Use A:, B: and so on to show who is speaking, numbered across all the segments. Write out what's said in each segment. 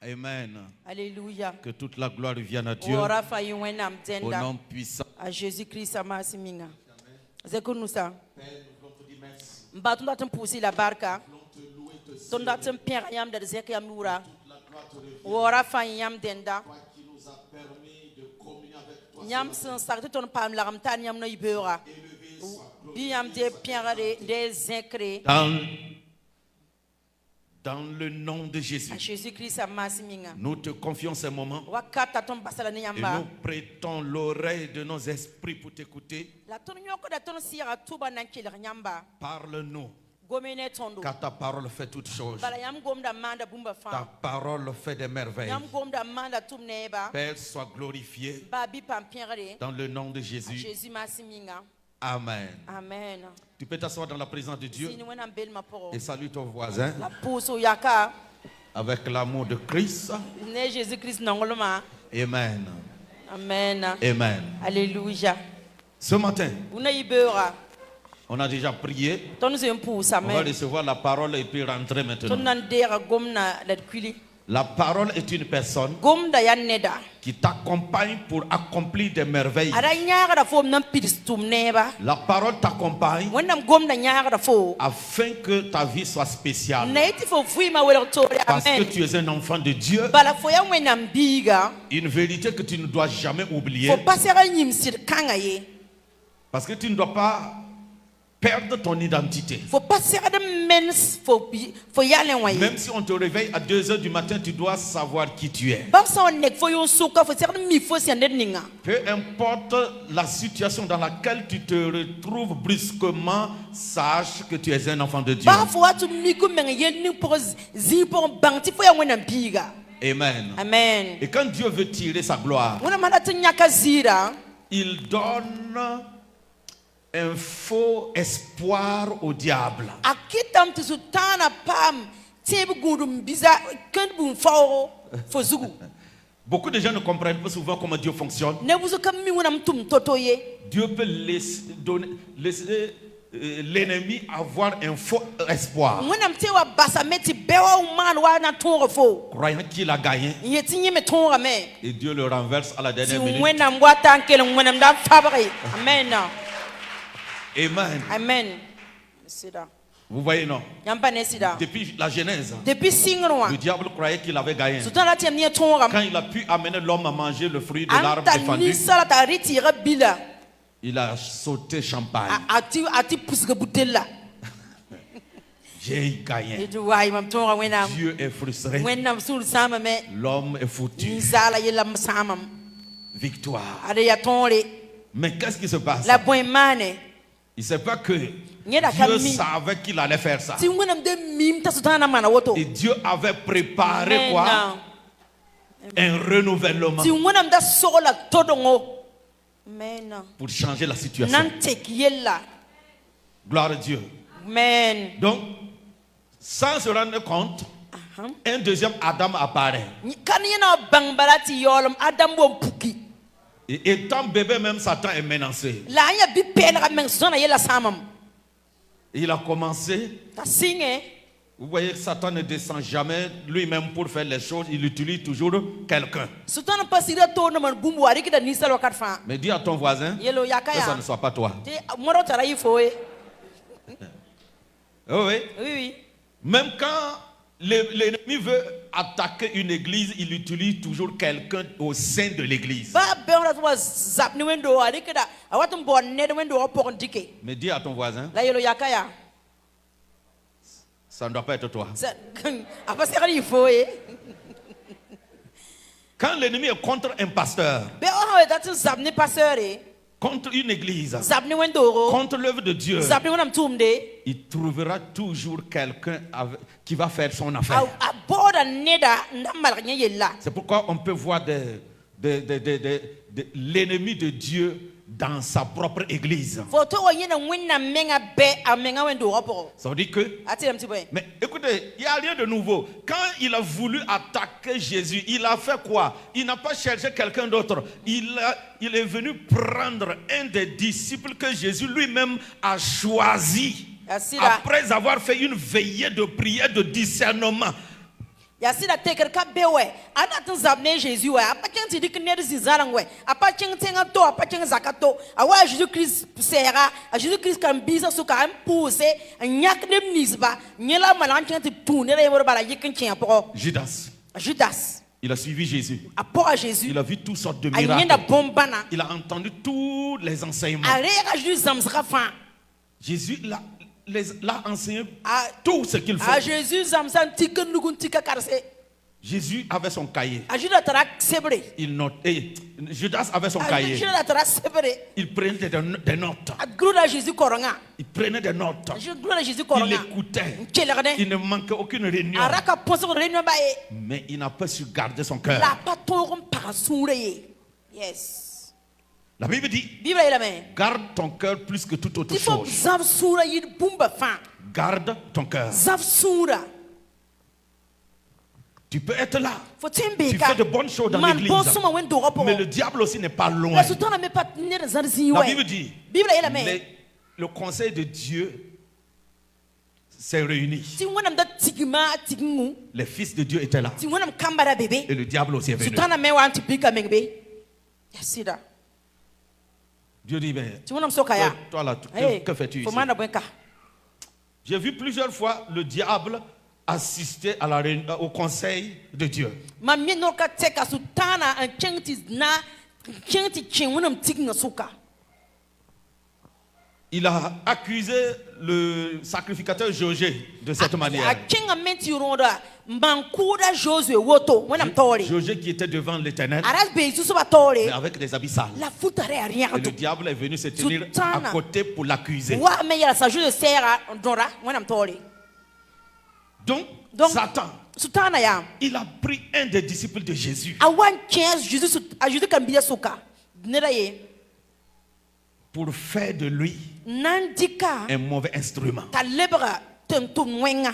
A: Amen.
B: Alléluia.
A: Que toute la gloire vienne à Dieu.
B: Ora fa yuwena
A: Au
B: mtenda.
A: nom puissant.
B: A Jésus-Christ amasi minga. Zekunusa.
A: Père, nous voulons te dire merci.
B: Mbatunda tempusi la barka.
A: Nous voulons te louer, te célébrer.
B: Tonda tempera yam de zeke yamura.
A: La gloire te revient.
B: Ora fa yam denda.
A: Toi qui nous as permis de communier avec toi.
B: Yam sen sakte ton pam la ramtan yam no ibera.
A: Élevé soit
B: Bi yam de piera de zekre.
A: dans le nom de Jésus.
B: A Jésus-Christ amasi minga.
A: Nous te confions ces moments
B: Wakata ton basala ni
A: et
B: yamba.
A: nous prêtons l'oreille de nos esprits pour t'écouter.
B: La ton nyoko da ton sira tuba nankil nyamba.
A: Parle-nous,
B: Gomene tondo.
A: car ta parole fait toutes choses.
B: Bala yam gomda manda bumba
A: Ta
B: fa.
A: parole fait des merveilles.
B: Yam gomda manda tum neba.
A: Père, sois glorifié
B: Babi pam piera de.
A: dans le nom de Jésus.
B: Jésus masi minga.
A: Amen.
B: Amen.
A: Tu peux t'asseoir dans la présence de Dieu
B: Sini wena mbel maporo.
A: et salue ton voisin
B: La pouso yaka.
A: avec l'amour de Christ.
B: Ne Jésus-Christ nangoloma.
A: Amen.
B: Amen.
A: Amen.
B: Alléluia.
A: Ce matin,
B: Una ibera.
A: on a déjà prié.
B: Ton ze pousa
A: On va
B: men.
A: recevoir la parole et puis rentrer
B: Ton
A: maintenant.
B: nan dera gomna la kwili.
A: La parole est une personne
B: Gomda ya neda.
A: qui t'accompagne pour accomplir des merveilles.
B: Ada nyaga da fo nan pidstum neba.
A: La parole t'accompagne
B: Wonam gomda nyaga da fo.
A: afin que ta vie soit spéciale.
B: Naiti fo fuima wera tore.
A: Parce que
B: Amen.
A: tu es un enfant de Dieu.
B: Bala fo ya wenam biga.
A: Une vérité que tu ne dois jamais oublier.
B: Fo pasera nyimsir kanga ye.
A: Parce que tu ne dois pas perdre ton identité.
B: Fo pasera de mens fo yalen waye.
A: Même si on te réveille à 2 heures du matin, tu dois savoir qui tu es.
B: Baksa nek fo yon suka fo ser mi fo siande ninga.
A: Peu importe la situation dans laquelle tu te retrouves brusquement, sache que tu es un enfant de Dieu.
B: Ba fo atu miku men yen ni pour zi pour bangti fo ya wenam biga.
A: Amen.
B: Amen.
A: Et quand Dieu veut tirer sa gloire,
B: Wona mala tnyaka zira.
A: il donne un faux espoir au diable.
B: Akitam tsutana pam tebe gudum biza kan bun fo fo zugu.
A: Beaucoup de gens ne comprennent pas souvent comment Dieu fonctionne.
B: Ne buzu kam mi wonam tum totoye.
A: Dieu peut laisser l'ennemi avoir un faux espoir,
B: Wonam tewa basa meti bewa man wa na tongo fo.
A: croyant qu'il a gagné.
B: Yeti nyeme tonga me.
A: Et Dieu le renverse à la
B: Si
A: dernière minute.
B: wonam watan kelen wonam da fabre. Amen.
A: Amen.
B: Amen. Sida.
A: Vous voyez, non?
B: Yamba ne sida.
A: Depuis la Genèse,
B: Depuis singro
A: le diable croyait qu'il avait gagné.
B: Sutana tem ni tonga.
A: Quand il a pu amener l'homme à manger le fruit de l'arbre
B: Anta
A: défendu,
B: ni sala ta retira bila.
A: il a sauté champagne.
B: Ati pusga butella.
A: J'ai gagné.
B: Edu wai mam tonga wenam.
A: Dieu est frustré.
B: Wenam sul sama me.
A: L'homme est foutu.
B: Ni sala yelam samam.
A: Victoire.
B: Ade ya tonle.
A: Mais qu'est-ce qui se passe?
B: La boy mane.
A: Il ne sait pas que
B: Nyeda
A: Dieu
B: kami.
A: savait qu'il allait faire ça.
B: Si wenam de mim ta sutana mana woto.
A: Et Dieu avait préparé quoi?
B: Amen.
A: Un renouvellement
B: Si wenam da sola todongo. Amen.
A: pour changer la situation.
B: Nan tek yella.
A: Gloire à Dieu.
B: Amen.
A: Donc, sans se rendre compte, un deuxième Adam apparaît.
B: Kan yena bangbalati yolom adam bo puki.
A: Et étant bébé, même Satan est menacé.
B: La anya bi pela men zona yella samam.
A: Et il a commencé.
B: Ta singe.
A: Vous voyez que Satan ne descend jamais lui-même pour faire les choses. Il utilise toujours quelqu'un.
B: Sutana pasira to no man bumbu ari kita nisal wakat fa.
A: Mais dis à ton voisin
B: Yelo
A: que ça
B: yakaya.
A: ne soit pas toi.
B: Te moro tara yifoe.
A: Oh oui.
B: Oui oui.
A: Même quand l'ennemi veut attaquer une église, il utilise toujours quelqu'un au sein de l'église.
B: Ba beora to zap ni wendo ari kita awatum bon ne wendo opor ndike.
A: Mais dis à ton voisin,
B: La yelo yakaya.
A: ça ne doit pas être toi.
B: Apa sekali yifoe.
A: Quand l'ennemi est contre un pasteur,
B: Be o ha dat zap ni pasere.
A: contre une église,
B: Zap ni wendo.
A: contre l'œuvre de Dieu,
B: Zap ni wonam tumde.
A: il trouvera toujours quelqu'un qui va faire son affaire.
B: A boda neda ndamal nya yella.
A: C'est pourquoi on peut voir l'ennemi de Dieu dans sa propre église.
B: Photo wa yena winna menga be a menga wendo opor.
A: Ça veut dire que...
B: Atiram tiboy.
A: Mais écoutez, il n'y a rien de nouveau. Quand il a voulu attaquer Jésus, il a fait quoi? Il n'a pas cherché quelqu'un d'autre. Il est venu prendre un des disciples que Jésus lui-même a choisi.
B: Asira.
A: Après avoir fait une veillée de prière, de discernement.
B: Ya si la teker ka bewe. Ana tan zabne Jésus ouais. Apa chen ti dik ner zizarang ouais. Apa chen tenga to, apa chen zakato. Awa Jésus Christ sera, a Jésus Christ kan bisa suka am pousse, nyak dem nisba. Nyela malan chen ti tourner e wor bala yikin chen po.
A: Judas.
B: Judas.
A: Il a suivi Jésus.
B: Apport à Jésus.
A: Il a vu toutes sortes de
B: Ayenda
A: miracles.
B: bombana.
A: Il a entendu tous les enseignements.
B: Arera Jésus zamzra fan.
A: Jésus l'a enseigné
B: Ah,
A: tout ce qu'il faut.
B: A Jésus zamzan tiken nugun tika karse.
A: Jésus avait son cahier.
B: A Judas tara sebre.
A: Il notait. Judas avait son
B: A
A: cahier.
B: Judas tara sebre.
A: Il prenait des notes.
B: A gloire Jésus koronga.
A: Il prenait des notes.
B: Je gloire Jésus
A: Il
B: koronga.
A: écoutait.
B: Kelerne.
A: Il ne manquait aucune réunion.
B: Araka ponso réunion ba e.
A: Mais il n'a pas su garder son cœur.
B: La patorum parasure. Yes.
A: La Bible dit,
B: Bible est la main.
A: garde ton cœur plus que toute autre
B: Il faut
A: chose.
B: zav sura yid bumba fan.
A: Garde ton cœur.
B: Zav sura.
A: Tu peux être là.
B: Faut
A: Tu
B: timbeka.
A: fais de bonnes choses dans
B: Man
A: l'église.
B: bosuma wen do rapport.
A: Mais le diable aussi n'est pas loin.
B: La sultana me pas ner zarzi
A: La
B: ouais.
A: Bible dit,
B: Bible est la main.
A: le conseil de Dieu s'est réuni.
B: Si wonam da tigma tigingu.
A: Les fils de Dieu étaient là.
B: Si wonam kambara bébé.
A: Et le diable aussi est venu.
B: Sultana me wa antipika mengbe. Yasida.
A: Dieu dit, ben,
B: Si wonam sokaya.
A: toi là,
B: Hey,
A: que fais-tu ici?
B: faut mana bwenka.
A: J'ai vu plusieurs fois le diable assister à au conseil de Dieu.
B: Ma mi no ka teka sultana an chenti na chenti chen wonam tiginga soka.
A: Il a accusé le sacrificateur José de cette
B: A
A: manière.
B: chenga menti ronda mbankuda Josué woto wonam tori.
A: José qui était devant l'Éternel,
B: Aras be su ba tori.
A: mais avec des habits sales.
B: La foutare a rien
A: Et le
B: tout.
A: diable est venu se tenir
B: Sultana.
A: à côté pour l'accuser.
B: Wa me ya sa Josué sera dora wonam tori.
A: Donc,
B: Donc,
A: Satan,
B: sultana ya.
A: il a pris un des disciples de Jésus
B: A one chance Jésus a Jésus kan biya soka. Nera ye.
A: pour faire de lui
B: Nandika
A: un mauvais instrument.
B: ta lebra tentum wenga.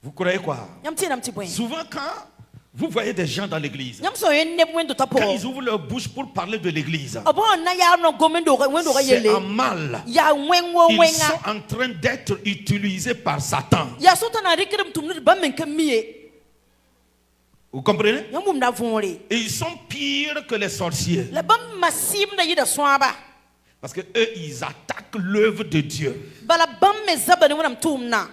A: Vous croyez quoi?
B: Yam ti nam ti bwen.
A: Souvent, quand vous voyez des gens dans l'église,
B: Yam so yen ne bwen do tapo.
A: quand ils ouvrent leur bouche pour parler de l'église,
B: Abo na ya no gomendo wendo ga
A: c'est
B: yele.
A: en mal.
B: Ya wenwo
A: Ils
B: wenga.
A: sont en train d'être utilisés par Satan.
B: Ya so tana rikirim tumnu ba men kamiye.
A: Vous comprenez?
B: Yam mum na vonre.
A: Et ils sont pires que les sorciers.
B: La bam masim na yida swaba.
A: Parce que eux, ils attaquent l'œuvre de Dieu.
B: Bala bam me zabani wonam tumna.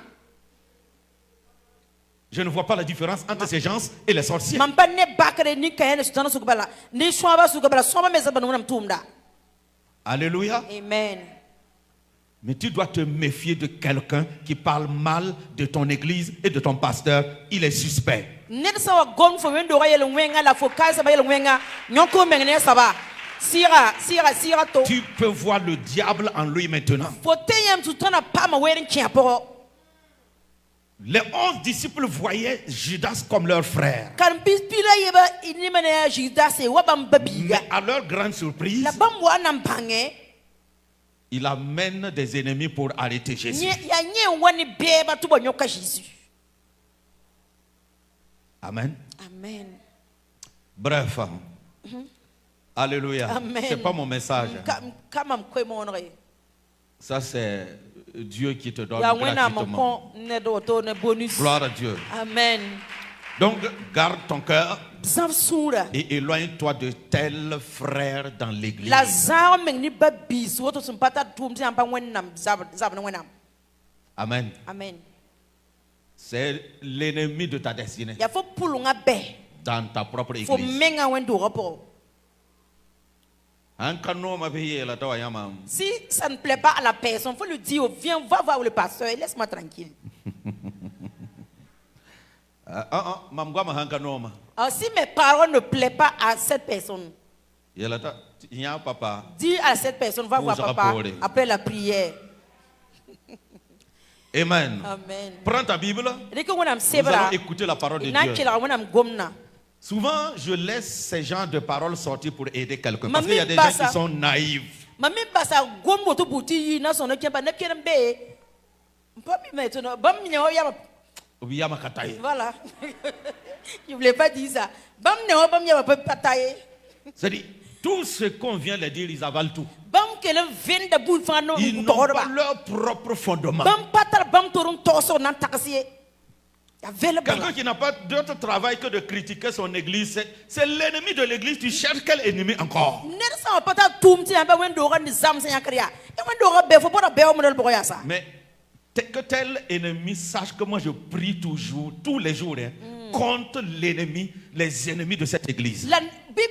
A: Je ne vois pas la différence entre ces gens et les sorciers.
B: Man pa ne bakare ni kayene sutana sukbala. Ni swaba swaba me zabani wonam tumda.
A: Alléluia.
B: Amen.
A: Mais tu dois te méfier de quelqu'un qui parle mal de ton église et de ton pasteur. Il est suspect.
B: Ned sawa gon fo wendo ga yele wenga la fo kai sa ba yele wenga nyonko mengne saba. Sira to.
A: Tu peux voir le diable en lui maintenant.
B: Fo teyem sutana pa ma werin chiapo.
A: Les 11 disciples voyaient Judas comme leur frère.
B: Kan bispila yeba inimene Judas e wabam babiga.
A: Mais à leur grande surprise,
B: La bam wa nam pange.
A: il amène des ennemis pour arrêter Jésus.
B: Ya nye wani beba to ba nyoka Jésus.
A: Amen.
B: Amen.
A: Bref. Alléluia.
B: Amen.
A: C'est pas mon message.
B: Kama mkwe monre.
A: Ça, c'est Dieu qui te donne
B: Ya wena
A: gratuitement.
B: mkon ne do to ne bonus.
A: Gloire à Dieu.
B: Amen.
A: Donc, garde ton cœur
B: Zav sura.
A: et éloigne-toi de tels frères dans l'église.
B: La zar meng ni babis woto sumpata tum ti ampa wenam zab na wenam.
A: Amen.
B: Amen.
A: C'est l'ennemi de ta destinée
B: Ya fo pulunga be.
A: dans ta propre
B: Fo
A: église.
B: menga wendo rapport. Si ça ne plaît pas à la personne, il faut lui dire, viens, va voir le pasteur et laisse-moi tranquille. Alors, si mes paroles ne plaisent pas à cette personne, dis à cette personne, va voir papa après la prière.
A: Amen.
B: Amen.
A: Prends ta Bible. Nous allons écouter la parole de Dieu. Souvent, je laisse ces genres de paroles sortir pour aider quelqu'un. Parce qu'il y a des gens qui sont naïfs.
B: Voilà. Je ne voulais pas dire ça.
A: C'est-à-dire, tout ce qu'on vient de dire, ils avalent tout. Ils n'ont pas leur propre fondement. Quelqu'un qui n'a pas d'autre travail que de critiquer son église, c'est l'ennemi de l'église. Tu cherches quel ennemi encore? Mais que tel ennemi sache que moi je prie toujours, tous les jours, contre l'ennemi, les ennemis de cette église. Et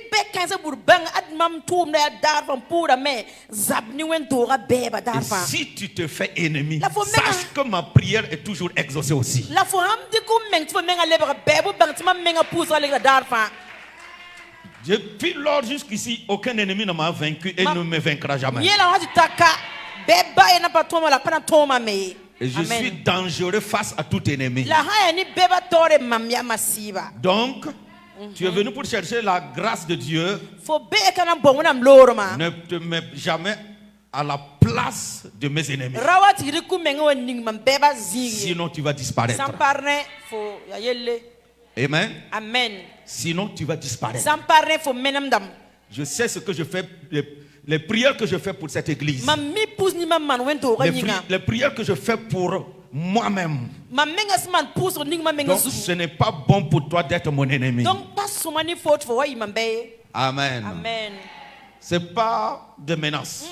A: si tu te fais ennemi, sache que ma prière est toujours exaucée aussi. Depuis lors jusqu'ici, aucun ennemi ne m'a vaincu et ne me vaincra jamais. Et je suis dangereux face à tout ennemi. Donc, tu es venu pour chercher la grâce de Dieu. Ne te mets jamais à la place de mes ennemis. Sinon, tu vas disparaître. Amen.
B: Amen.
A: Sinon, tu vas disparaître. Je sais ce que je fais, les prières que je fais pour cette église. Les prières que je fais pour moi-même. Donc, ce n'est pas bon pour toi d'être mon ennemi. Amen.
B: Amen.
A: C'est pas de menace.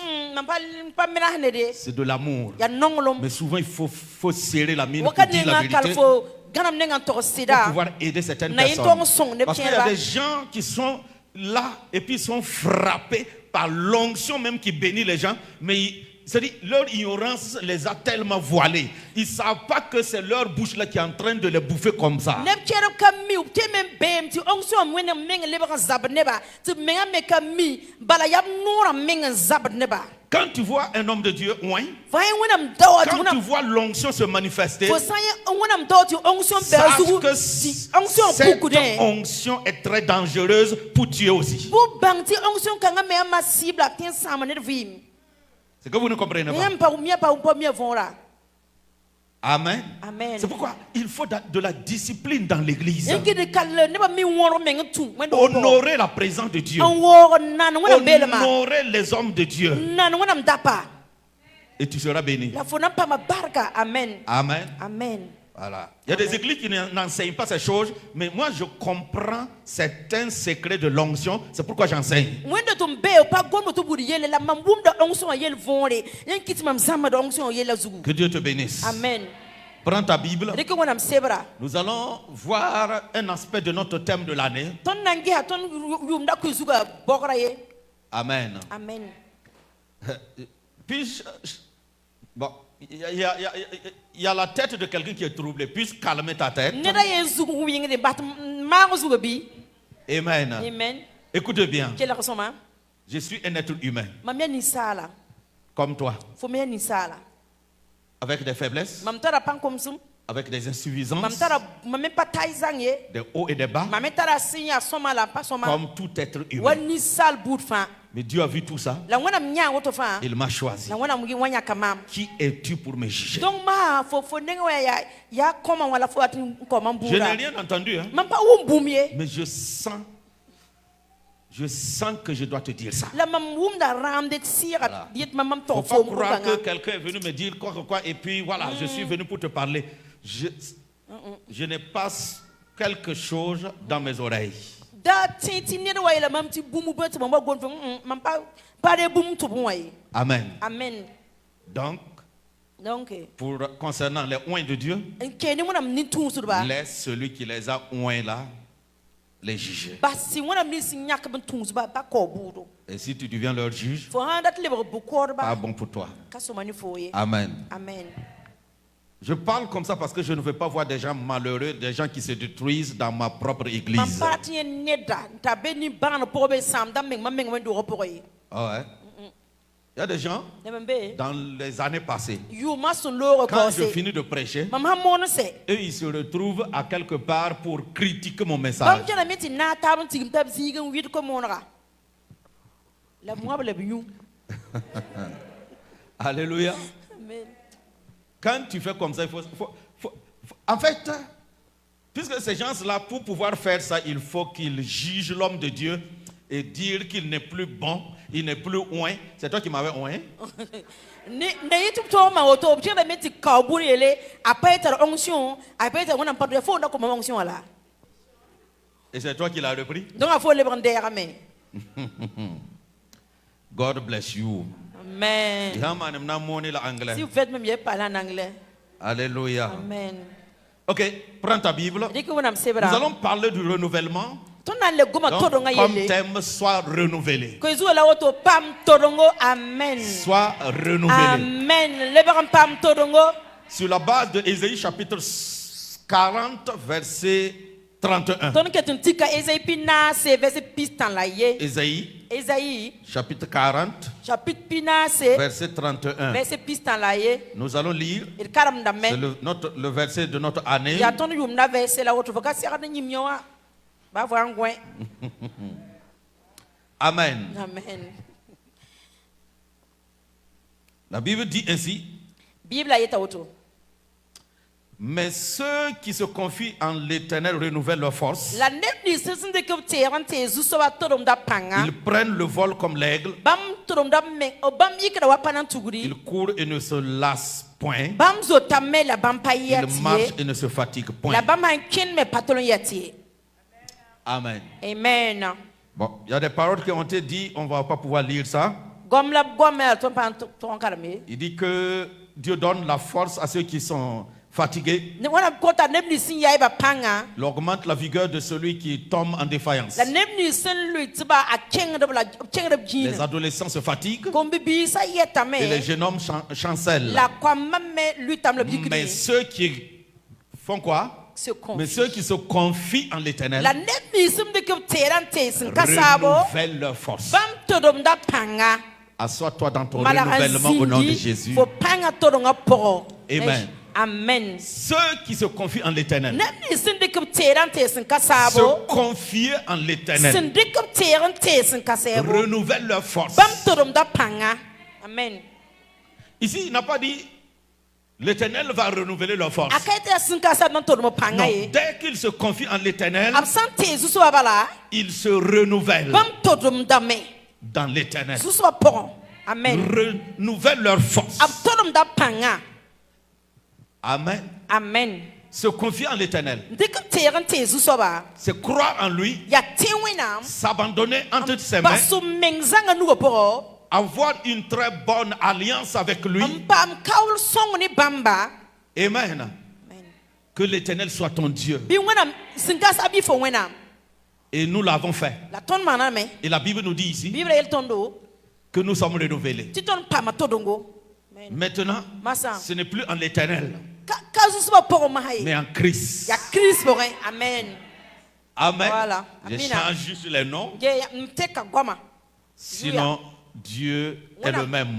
A: C'est de l'amour. Mais souvent, il faut serrer la mine pour dire la vérité, pour pouvoir aider certaines personnes. Parce qu'il y a des gens qui sont là et puis ils sont frappés par l'onction même qui bénit les gens, mais c'est-à-dire, leur ignorance les a tellement voilés. Ils ne savent pas que c'est leur bouche là qui est en train de les bouffer comme ça. Quand tu vois un homme de Dieu, quand tu vois l'onction se manifester, sache que cette onction est très dangereuse pour tuer aussi. C'est que vous ne comprenez pas. Amen.
B: Amen.
A: C'est pourquoi il faut de la discipline dans l'église. Honorer la présence de Dieu. Honorer les hommes de Dieu. Et tu seras béni.
B: Amen.
A: Amen.
B: Amen.
A: Voilà. Il y a des églises qui n'enseignent pas ces choses, mais moi je comprends certains secrets de l'onction. C'est pourquoi j'enseigne. Que Dieu te bénisse.
B: Amen.
A: Prends ta Bible. Nous allons voir un aspect de notre thème de l'année. Amen.
B: Amen.
A: Puis, bon, il y a la tête de quelqu'un qui est troublé. Puisse calmer ta tête. Amen.
B: Amen.
A: Écoute bien. Je suis un être humain. Comme toi. Avec des faiblesses. Avec des insuffisances. Des hauts et des bas. Comme tout être humain. Mais Dieu a vu tout ça. Il m'a choisi. Qui es-tu pour me juger? Je n'ai rien entendu. Hein? Mais je sens que je dois te dire ça. Voilà. Faut pas croire que quelqu'un est venu me dire quoi et puis voilà, je suis venu pour te parler. Je n'ai pas quelque chose dans mes oreilles. Amen.
B: Amen.
A: Donc, concernant les oints de Dieu, laisse celui qui les a oints là les juger. Et si tu deviens leur juge, pas bon pour toi. Amen.
B: Amen.
A: Je parle comme ça parce que je ne veux pas voir des gens malheureux, des gens qui se détruisent dans ma propre église. Oh ouais. Il y a des gens, dans les années passées, quand je finis de prêcher, eux ils se retrouvent à quelque part pour critiquer mon message. Alléluia. Quand tu fais comme ça, il faut en fait, puisque ces gens-là, pour pouvoir faire ça, il faut qu'ils jugent l'homme de Dieu. et dire qu'il n'est plus bon, il n'est plus oint. C'est toi qui m'avais oint.
B: Ne YouTube to ma auto obje da meti ka oburiele apaita onction apaita wona padre fo ndako ma onction ala.
A: Et c'est toi qui l'as repris.
B: Donc il faut le prendre amen.
A: God bless you.
B: Amen. Si vous faites même mieux parler en anglais.
A: Alléluia.
B: Amen.
A: Ok, prends ta Bible. Nous allons parler du renouvellement. Donc, comme thème, soit renouvelé.
B: Amen.
A: Soit renouvelé.
B: Amen.
A: Sur la base de Ésaïe chapitre 40, verset 31. Ésaïe chapitre 40, verset 31. Nous allons lire. C'est le verset de notre année. Amen.
B: Amen.
A: La Bible dit ainsi. Mais ceux qui se confient en l'Éternel renouvellent leur force. Ils prennent le vol comme l'aigle. Ils courent et ne se lassent point. Ils marchent et ne se fatiguent point. Amen.
B: Amen.
A: Bon, il y a des paroles qui ont été dites, on ne va pas pouvoir lire ça. Il dit que Dieu donne la force à ceux qui sont fatigués. Il augmente la vigueur de celui qui tombe en défaillance. Les adolescents se fatiguent et les jeunes hommes chancellent. Mais ceux qui font quoi? Mais ceux qui se confient en l'Éternel renouvellent leur force. Assois-toi dans ton renouvellement au nom de Jésus. Amen.
B: Amen.
A: Ceux qui se confient en l'Éternel se confient en l'Éternel renouvellent leur force.
B: Amen.
A: Ici, il n'a pas dit l'Éternel va renouveler leur force. Non, dès qu'ils se confient en l'Éternel, ils se renouvellent dans l'Éternel. Renouvellent leur force. Amen.
B: Amen.
A: Se confier en l'Éternel, c'est croire en lui, s'abandonner entre ses mains, avoir une très bonne alliance avec lui. Amen. Que l'Éternel soit ton Dieu. Et nous l'avons fait. Et la Bible nous dit ici que nous sommes renouvelés. Maintenant, ce n'est plus en l'Éternel, mais en Christ.
B: Amen.
A: Amen.
B: Voilà.
A: Je change juste les noms. Sinon, Dieu est le même.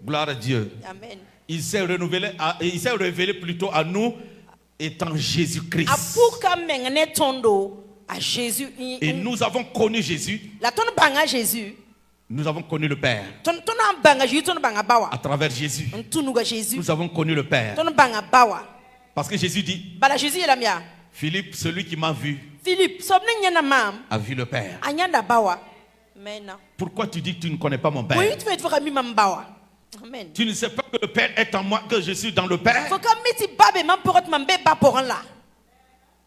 A: Gloire à Dieu.
B: Amen.
A: Il s'est révélé plutôt à nous étant Jésus-Christ. Et nous avons connu Jésus. Nous avons connu le Père. À travers Jésus, nous avons connu le Père. Parce que Jésus dit, Philippe, celui qui m'a vu, a vu le Père. Pourquoi tu dis que tu ne connais pas mon Père? Tu ne sais pas que le Père est en moi, que je suis dans le Père?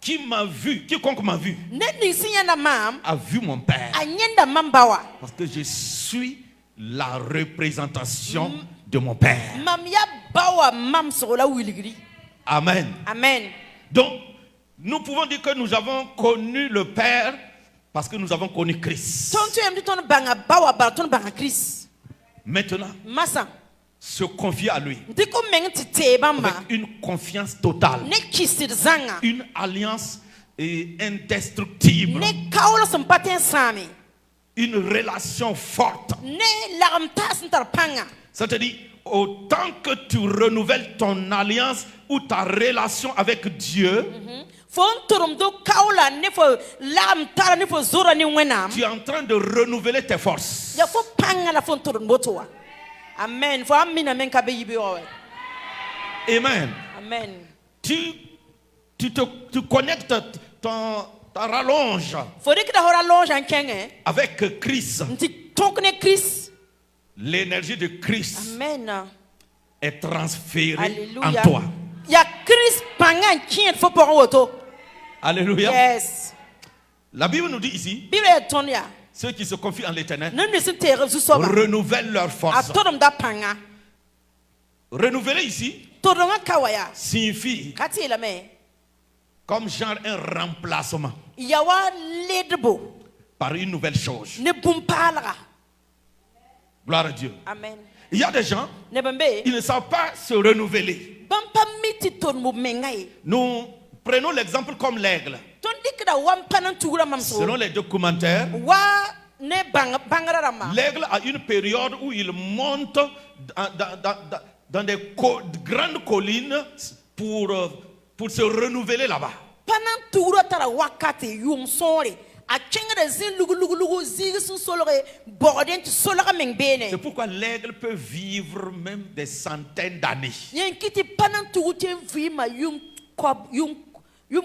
A: Qui m'a vu, quiconque m'a vu, a vu mon Père. Parce que je suis la représentation de mon Père. Amen.
B: Amen.
A: Donc, nous pouvons dire que nous avons connu le Père parce que nous avons connu Christ. Maintenant, se confier à lui avec une confiance totale, une alliance indestructible, une relation forte. C'est-à-dire, autant que tu renouvelles ton alliance ou ta relation avec Dieu, tu es en train de renouveler tes forces.
B: Amen.
A: Amen.
B: Amen.
A: Tu connectes ta rallonge
B: Faut dire que d'abord allonge en kenge.
A: avec Christ.
B: Nti tonkne Christ.
A: L'énergie de Christ
B: Amen.
A: est transférée
B: Alléluia.
A: en toi.
B: Ya Christ pangan kien faut pour auto.
A: Alléluia.
B: Yes.
A: La Bible nous dit ici,
B: Bible est ton ya.
A: ceux qui se confient en l'Éternel
B: Non ne se terre sous soba.
A: renouvellent leur
B: A
A: force.
B: todom da panga.
A: Renouveler ici
B: Todonga kawaya.
A: signifie
B: Kati la me.
A: comme genre un remplacement
B: Yawa ledbo.
A: par une nouvelle chose.
B: Ne bumpalra.
A: Gloire à Dieu.
B: Amen.
A: Il y a des gens,
B: Ne bambe.
A: ils ne savent pas se renouveler.
B: Bampa miti ton mo mengai.
A: Nous prenons l'exemple comme l'aigle.
B: Ton dikda wampanan tugura mamso.
A: Selon les documentaires,
B: Wa ne bangara rama.
A: l'aigle a une période où il monte dans des grandes collines pour se renouveler là-bas.
B: Panan tugura tara wakati yum sore. A chenga de zin lugu zig sun solore borden tu solora mengbene.
A: C'est pourquoi l'aigle peut vivre même des centaines d'années.
B: Yen kiti panan tugu ten vima yum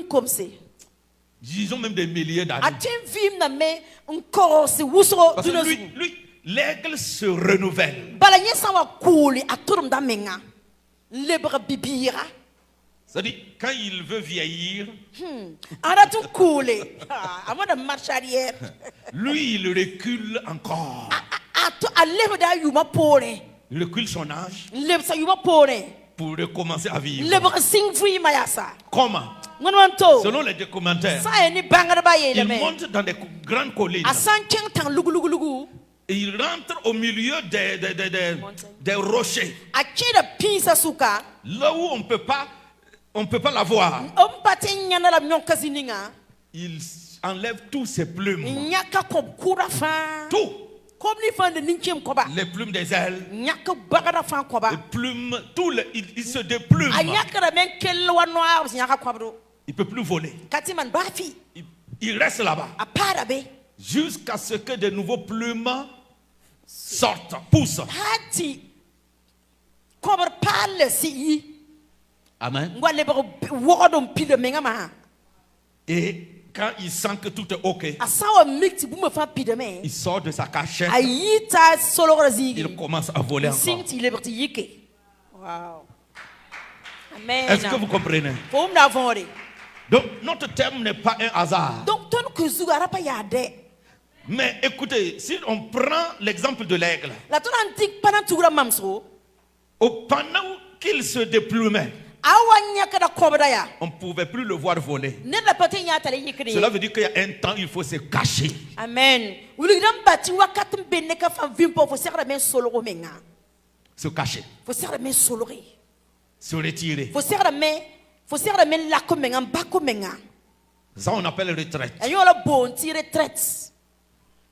B: komse.
A: Disons même des milliers
B: A
A: d'années.
B: ten vim na me encore se wusro
A: Parce que
B: dunosu.
A: lui, l'aigle se renouvelle.
B: Bala nye sawa kuli a torum da menga. Lebra bibira.
A: C'est-à-dire, quand il veut vieillir,
B: Ara tu kuli. Avant de marche arrière.
A: lui, il recule encore.
B: A lebe da yuma pole.
A: Il recule son âge
B: Lebe sa yuma pole.
A: pour recommencer à vivre.
B: Lebra sing fui mayasa.
A: Comment?
B: Ngonwanto.
A: Selon les documentaires,
B: Sa ni bangara ba
A: il
B: yele me.
A: monte dans des grandes collines
B: A san cheng tang lugu.
A: et il rentre au milieu des rochers,
B: A cheda pisa suka.
A: là où on peut pas la voir.
B: Pate nyana la myon kazininga.
A: Il enlève tous ses plumes,
B: Nyaka ko kura fa.
A: tout,
B: Comme ni fan de ninchim koba.
A: les plumes des ailes,
B: Nyaka bagara fa koba.
A: les plumes, il se déplume.
B: A nyaka da men kelwa noir nyaka kwabro.
A: Il peut plus voler.
B: Kati man bafi.
A: Il reste là-bas
B: A para be.
A: jusqu'à ce que de nouveaux plumes sortent, poussent.
B: Hati. Kobar pale si.
A: Amen.
B: Ngwa lebe wodom pile menga ma.
A: Et quand il sent que tout est OK,
B: A sawa mixi buma fa pide me.
A: il sort de sa cachette,
B: A yita solora zigi.
A: il commence à voler encore.
B: Sing ti liberty yike. Wow. Amen.
A: Est-ce que vous comprenez?
B: Fom na vore.
A: Donc, notre thème n'est pas un hasard.
B: Donc ton kuzu arapa yade.
A: Mais écoutez, si on prend l'exemple de l'aigle,
B: La ton antique pana tugura mamso.
A: pendant qu'il se déplumait,
B: Awanya kada kobra ya.
A: on ne pouvait plus le voir voler.
B: Ne la patin ya tale yikri.
A: Cela veut dire qu'il y a un temps, il faut se cacher.
B: Amen. Uli ram bati wakatum benne ka fam vimpo fo serra men solo menga.
A: Se cacher,
B: Fo serra men solo re.
A: se retirer.
B: Fo serra men la ko menga mbako menga.
A: Ça, on appelle retraite.
B: Ayo la bon ti retraite.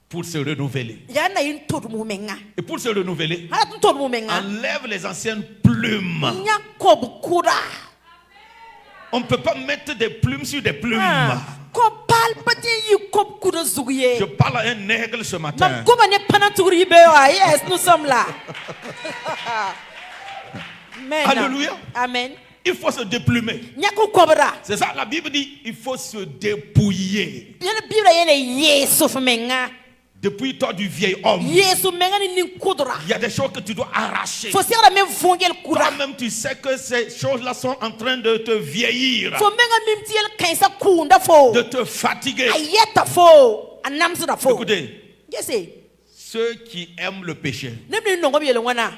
A: Pour se renouveler.
B: Ya na yin todo mo menga.
A: Et pour se renouveler,
B: Hala tun todo mo menga.
A: enlève les anciennes plumes.
B: Nya kob kura.
A: On ne peut pas mettre des plumes sur des plumes.
B: Ko pal pati yi kob kura zuguye.
A: Je parle à un aigle ce matin.
B: Mam kuma ne pana tuguri bewa. Yes, nous sommes là. Amen.
A: Alléluia.
B: Amen.
A: Il faut se déplumer.
B: Nyako kobra.
A: C'est ça, la Bible dit, il faut se dépouiller.
B: Bien Bible yene Yesu menga.
A: Depuis-toi du vieil homme.
B: Yesu menga ni kudra.
A: Il y a des choses que tu dois arracher.
B: Faut serra men vongel kura.
A: Toi-même, tu sais que ces choses-là sont en train de te vieillir,
B: Faut menga mimtiel kaisa kunda fo.
A: de te fatiguer.
B: Ayeta fo. Anamsu da fo.
A: Écoutez,
B: Yes.
A: ceux qui aiment le péché,
B: Nemni nongo biele wana.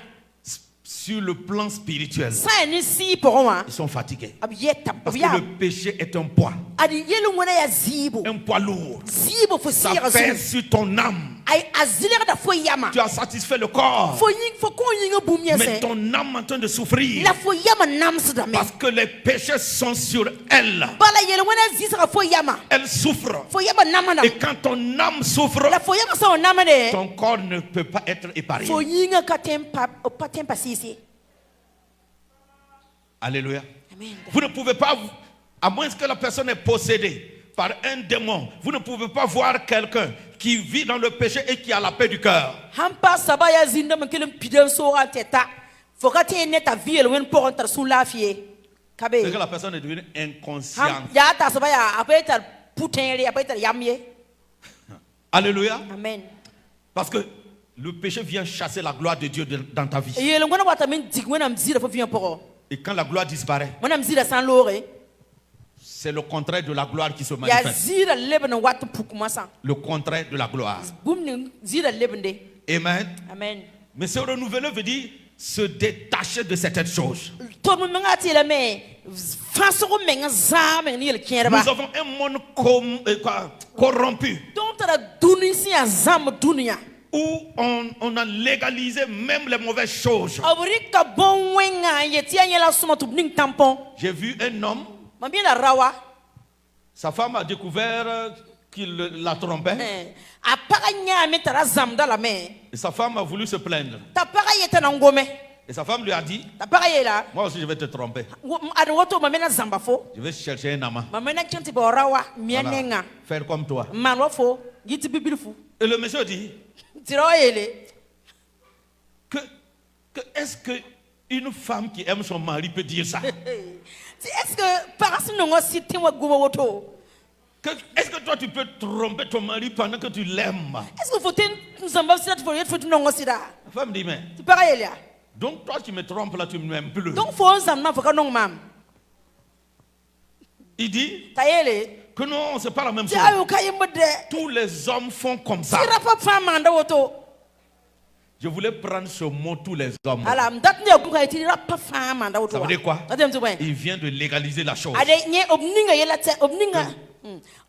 A: sur le plan spirituel,
B: Sa ni si pour moi.
A: ils sont fatigués.
B: Abieta
A: Parce que
B: ya.
A: le péché est un poids.
B: Adi yelu wana ya zibo.
A: Un poids lourd.
B: Zibo fo
A: Ça
B: sira
A: pèse
B: zu.
A: sur ton âme.
B: Ay azilera da fo yama.
A: Tu as satisfait le corps.
B: Fo ko yinga bumye
A: Mais
B: se.
A: ton âme est en train de souffrir.
B: La fo yama namsu da me.
A: Parce que les péchés sont sur elle.
B: Bala yelu wana zisra fo yama.
A: Elle souffre.
B: Fo yama namana.
A: Et quand ton âme souffre,
B: La fo yama sa namane.
A: ton corps ne peut pas être épargné.
B: Fo yinga katempa patempa sisi.
A: Alléluia.
B: Amen.
A: Vous ne pouvez pas, à moins que la personne est possédée par un démon, vous ne pouvez pas voir quelqu'un qui vit dans le péché et qui a la paix du cœur.
B: Hampa sabaya zinda mankelem pidel so anteta. Fokati neta viel wen pour entrer sous la fie.
A: C'est que
B: Kabe.
A: la personne est devenue inconsciente.
B: Ya ta sabaya apeta putere abaita yamye.
A: Alléluia.
B: Amen.
A: Parce que le péché vient chasser la gloire de Dieu dans ta vie.
B: Et le ngwana wata min dig wena mzira fo vient poro.
A: Et quand la gloire disparaît,
B: Wena mzira san lore.
A: c'est le contraire de la gloire qui se
B: Ya
A: manifeste.
B: zira lebena watu pukuma san.
A: Le contraire de la gloire.
B: Boum ni zira lebende.
A: Amen.
B: Amen.
A: Mais se renouveler veut dire se détacher de certaines choses.
B: Tout le monde a dit la mais face au menga za menga ni le kiera ba.
A: Nous avons un monde corrompu
B: Donc la dunia si azam dunia.
A: où on a légalisé même les mauvaises choses.
B: Abrika bon wenga yetia yela suma tu ning tampon.
A: J'ai vu un homme,
B: Mambia la rawa.
A: sa femme a découvert qu'il la trompait
B: Apaka nya metara zam dans la main.
A: et sa femme a voulu se plaindre.
B: Ta para yeta na ngome.
A: Et sa femme lui a dit,
B: Ta para yela.
A: moi aussi je vais te tromper.
B: Ado woto mamena zamba fo.
A: Je vais chercher un amant.
B: Mamena chanti ba rawa
A: Voilà.
B: mianenga.
A: Faire comme toi.
B: Man wa fo yiti bibilfu.
A: Et le monsieur dit
B: Tiro yele.
A: que est-ce qu'une femme qui aime son mari peut dire ça?
B: Est-ce que parasi no ngosi timwa gubo woto?
A: Est-ce que toi tu peux tromper ton mari pendant que tu l'aimes?
B: Est-ce que faut ten zamba sira tu faut no ngosi da?
A: La femme dit, mais
B: Tu para yele.
A: donc toi tu me trompes là, tu ne m'aimes plus.
B: Donc faut zamna fo ka non mam.
A: Il dit
B: Ta yele.
A: que non, c'est pas la même
B: Ti
A: chose.
B: ayo kayimode.
A: Tous les hommes font comme ça.
B: Tira pa fama nda woto.
A: Je voulais prendre ce mot tous les hommes.
B: Ala mdat ne ku ka tira pa fama nda woto.
A: Ça veut dire quoi?
B: Adem tu ben.
A: Il vient de légaliser la chose.
B: Ade nye obninga yela te obninga.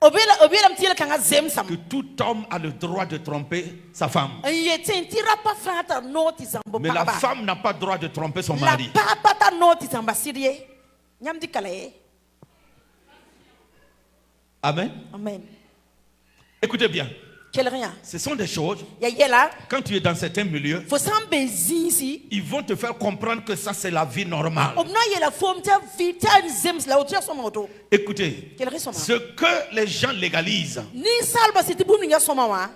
B: Obela mtila kanga zem sam.
A: Que tout homme a le droit de tromper sa femme.
B: Yete tira pa fata noti zambo
A: Mais la
B: papa.
A: femme n'a pas le droit de tromper son
B: La
A: mari.
B: papa ta noti zamba sirie. Nyam di kale.
A: Amen.
B: Amen.
A: Écoutez bien.
B: Quel rien.
A: Ce sont des choses,
B: Ya yela.
A: quand tu es dans certains milieux,
B: Faut sambe zinsi.
A: ils vont te faire comprendre que ça c'est la vie normale.
B: Obna yela fom ta vita zems la otia soma auto.
A: Écoutez,
B: Quel raison?
A: ce que les gens légalisent,
B: Ni salba siti bumi nga soma wa.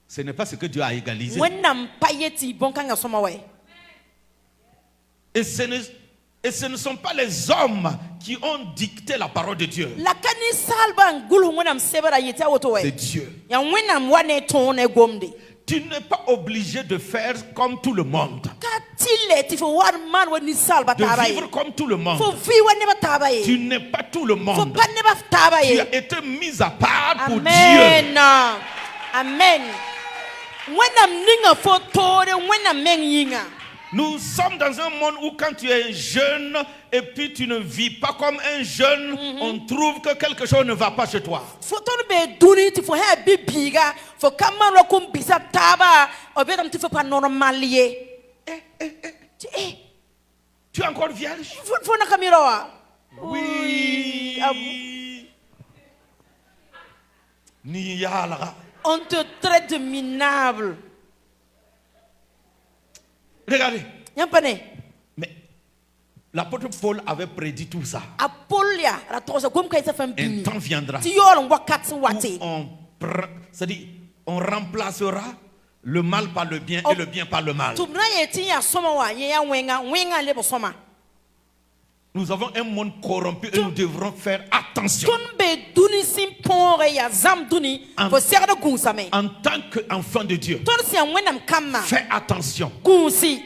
A: ce n'est pas ce que Dieu a égalisé.
B: Wenam payeti bonka nga soma we.
A: Et ce ne sont pas les hommes qui ont dicté la parole de Dieu.
B: La kani salba ngulu wenam sebera yeti auto
A: C'est
B: we.
A: Dieu.
B: Ya wenam wane tone gomde.
A: Tu n'es pas obligé de faire comme tout le monde,
B: Katile ti fo war man wani salba
A: de
B: tabaye.
A: vivre comme tout le
B: Fo
A: monde.
B: vi wane ba tabaye.
A: Tu n'es pas tout le
B: Fo
A: monde.
B: pa ne ba
A: Tu
B: tabaye.
A: as été mis à part pour Dieu.
B: Amen. Amen. Wenam ninga fo tore wenam meng yinga.
A: Nous sommes dans un monde où quand tu es jeune et puis tu ne vis pas comme un jeune, on trouve que quelque chose ne va pas chez toi.
B: Fo ton be duni ti fo ha bibiga fo kama lo kum bisa taba obetam ti fo pa normalie.
A: Tu es encore vierge?
B: Fo na kamiro wa.
A: Oui. Ni yala.
B: On te traite de minable.
A: Regardez.
B: Yampane.
A: Mais l'apôtre Paul avait prédit tout ça.
B: Apolia la trosa kum ka isa fam
A: Un
B: bini.
A: temps viendra
B: Ti yoro wakati
A: où
B: wati.
A: c'est-à-dire, on remplacera le mal par le bien et le bien par le mal.
B: Tumna yeti ya soma wa ye ya wenga lebo soma.
A: Nous avons un monde corrompu et nous devrons faire attention.
B: Ton be duni sim pore ya zam duni fo serda gunsame.
A: En tant qu'enfant de Dieu,
B: Ton si an wenam kama
A: fais attention.
B: gunsi.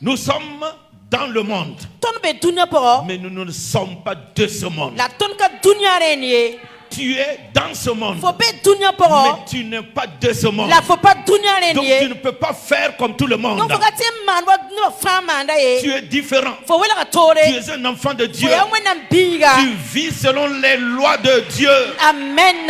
A: Nous sommes dans le monde,
B: Ton be dunia poro.
A: mais nous ne sommes pas de ce monde.
B: La ton ka dunia renie.
A: Tu es dans ce monde,
B: Fo be dunia poro.
A: mais tu n'es pas de ce monde.
B: La fo pas dunia
A: Donc tu
B: renie.
A: ne peux pas faire comme tout le monde.
B: Donc fo ka tem man wa no fama nda
A: Tu
B: ye.
A: es différent.
B: Fo wela ka
A: Tu
B: tore.
A: es un enfant de
B: Fo
A: Dieu.
B: ya wenam biga.
A: Tu vis selon les lois de Dieu.
B: Amen.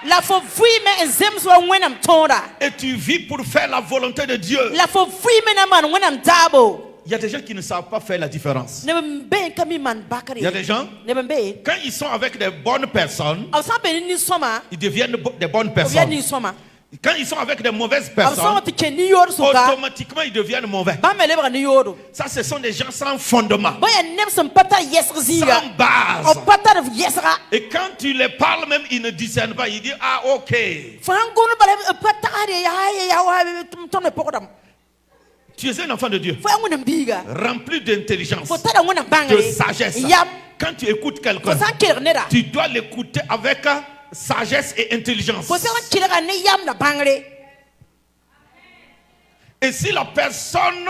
B: La fo fui me enzem so wenam tonda.
A: Et tu vis pour faire la volonté de Dieu.
B: La fo fui me na man wenam dabo.
A: Il y a des gens qui ne savent pas faire la différence.
B: Ne mbe kami man bakari.
A: Il y a des gens,
B: Ne mbe.
A: quand ils sont avec des bonnes personnes,
B: Au sa be ni soma.
A: ils deviennent des bonnes
B: Obia
A: personnes.
B: ni soma.
A: Quand ils sont avec des mauvaises
B: Au
A: personnes,
B: sa ti keni yor suka.
A: automatiquement ils deviennent mauvais.
B: Ba me lebra ni yodo.
A: Ça, ce sont des gens sans fondement,
B: Ba ya nem sam pata yesra ziga.
A: sans base.
B: O pata de yesra.
A: Et quand tu les parles même, ils ne discernent pas. Ils disent, ah ok.
B: Fangono bale pata ya wa ton pokodam.
A: Tu es un enfant de Dieu,
B: Fo ngona mbiga.
A: rempli d'intelligence,
B: Fo tada ngona
A: de
B: bangare.
A: sagesse.
B: Yam.
A: quand tu écoutes
B: Fo
A: quelqu'un,
B: san kelg neda.
A: tu dois l'écouter avec sagesse et intelligence.
B: Fo san kelga ne yam na bangre.
A: Et si la personne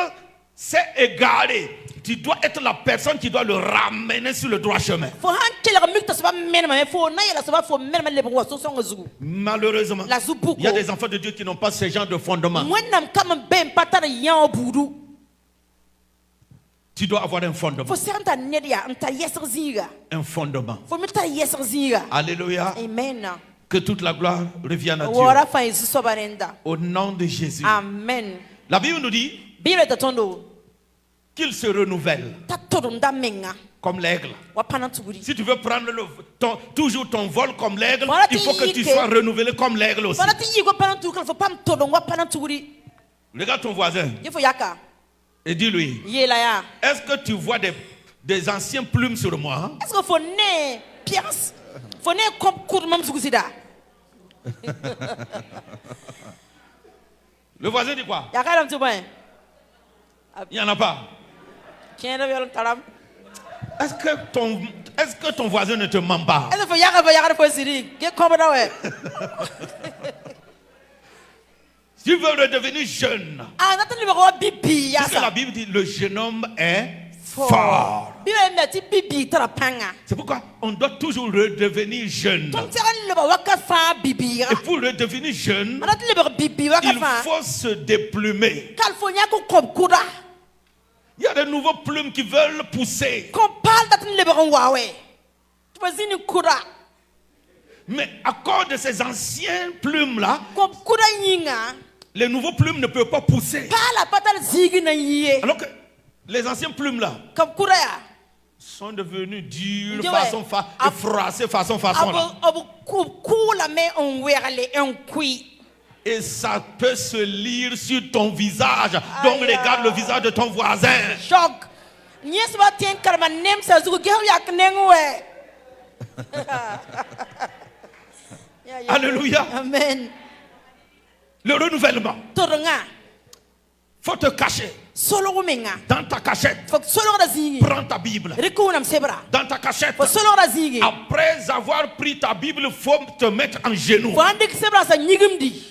A: s'est égarée, tu dois être la personne qui doit le ramener sur le droit chemin.
B: Fo han kelga mikta so ba menma me fo na yela so ba fo menma le bo so songa zugu.
A: Malheureusement,
B: La zubuko.
A: il y a des enfants de Dieu qui n'ont pas ce genre de fondement.
B: Mwenam kam ben patara yan budu.
A: Tu dois avoir un fondement.
B: Fo senta nedia anta yeser ziga.
A: Un fondement.
B: Fo mita yeser ziga.
A: Alléluia.
B: Amen.
A: Que toute la gloire revienne à Dieu.
B: Wora fa yesu so barenda.
A: Au nom de Jésus.
B: Amen.
A: La Bible nous dit
B: Bible tatondo.
A: qu'il se renouvelle
B: Tatodum da menga.
A: comme l'aigle.
B: Wapana tuguri.
A: Si tu veux prendre toujours ton vol comme l'aigle,
B: Voilà,
A: il faut que tu
B: tu
A: sois renouvelé comme l'aigle aussi.
B: Fana ti yigo pana tukal fo pam todon wapana tuguri.
A: Regarde ton voisin
B: Yefo yaka.
A: et dis-lui,
B: Yela ya.
A: est-ce que tu vois des anciens plumes sur moi? Hein?
B: Est-ce que faut ne pièce? Faut ne comme cour mam zugusida.
A: Le voisin dit quoi?
B: Yaka lam tu ben.
A: Il n'y en a pas.
B: Kien da yolo taram.
A: Est-ce que ton voisin ne te ment pas?
B: Est-ce que faut yaka fo siri. Ke komba da we.
A: Tu veux redevenir jeune.
B: Ah natin le ko bibi ya
A: Parce que la
B: sa.
A: Bible dit le jeune homme est fort.
B: Bibi me ti bibi tara panga.
A: C'est pourquoi on doit toujours redevenir jeune.
B: Ton tera le ba waka fa bibi ya.
A: Et pour redevenir jeune,
B: Natin le ba bibi waka
A: il
B: fa.
A: faut se déplumer.
B: California ko kom kuda.
A: Il y a de nouveaux plumes qui veulent pousser.
B: Kom pal datin le ba wawe. Tu vas zini kuda.
A: Mais à cause de ces anciennes plumes-là,
B: Kom kuda yinga.
A: les nouveaux plumes ne peuvent pas pousser.
B: Pala patal zigi na yiye.
A: Alors que les anciennes plumes-là
B: Kom kuda ya.
A: sont devenues dures,
B: Dieu
A: et froissées façon là.
B: Abu kula me on werale en kui.
A: Et ça peut se lire sur ton visage. Donc
B: Aïe.
A: regarde le visage de ton voisin.
B: Choc. Nyes ba tien karma nem sa zugu gel yak nengwe.
A: Alléluia.
B: Amen.
A: Le renouvellement.
B: Toronga.
A: Faut te cacher.
B: Solo menga.
A: Dans ta cachette,
B: Fok solo razigi.
A: prends ta Bible.
B: Rikunam sebra.
A: Dans ta cachette,
B: Fok solo razigi.
A: après avoir pris ta Bible, il faut te mettre en genoux.
B: Fandik sebra sa nyigimdi.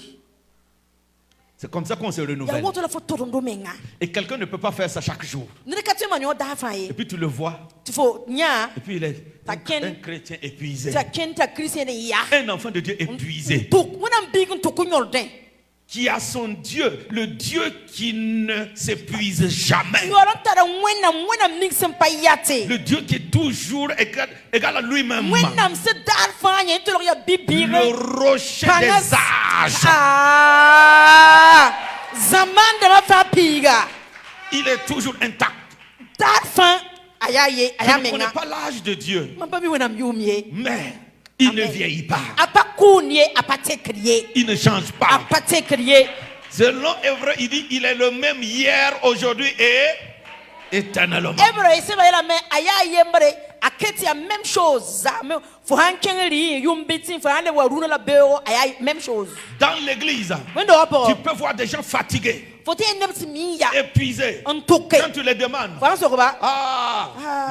A: C'est comme ça qu'on se
B: Ya
A: renouvelle.
B: woto la fok torondo menga.
A: Et quelqu'un ne peut pas faire ça chaque jour.
B: Nirikatse manyo da faye.
A: Et puis tu le vois.
B: Tu faut nya.
A: Et puis il est un chrétien épuisé.
B: Ta kenta Christian ya.
A: Un enfant de Dieu épuisé.
B: Tuk wonam bigin tukunyolden.
A: Qui a son Dieu. Le Dieu qui ne s'épuise jamais.
B: Yorantara wena mixem payate.
A: Le Dieu qui est toujours égal à lui-même.
B: Wenam se dar fanya to ya bibi.
A: Le rocher des âges.
B: Ah! Zaman de ma fa piga.
A: Il est toujours intact.
B: Dar fan ayaye
A: Je ne connais
B: ayamenga.
A: pas l'âge de Dieu.
B: Mamba mi wenam yumye.
A: Mais il ne
B: Amen.
A: vieillit pas.
B: Apa kunye apate kriye.
A: Il ne change pas.
B: Apate kriye.
A: Selon Hébreu, il dit il est le même hier, aujourd'hui et éternellement.
B: Ebro ese ba la me ayaye mbre aketi a même chose. Fo hankengri yumbiti fo hande wa runa la beo ayaye même chose.
A: Dans l'église,
B: Wendo apo.
A: tu peux voir des gens fatigués,
B: Faut te nem miya.
A: épuisés.
B: Antuke.
A: Quand tu les demandes,
B: Voilà ko ba.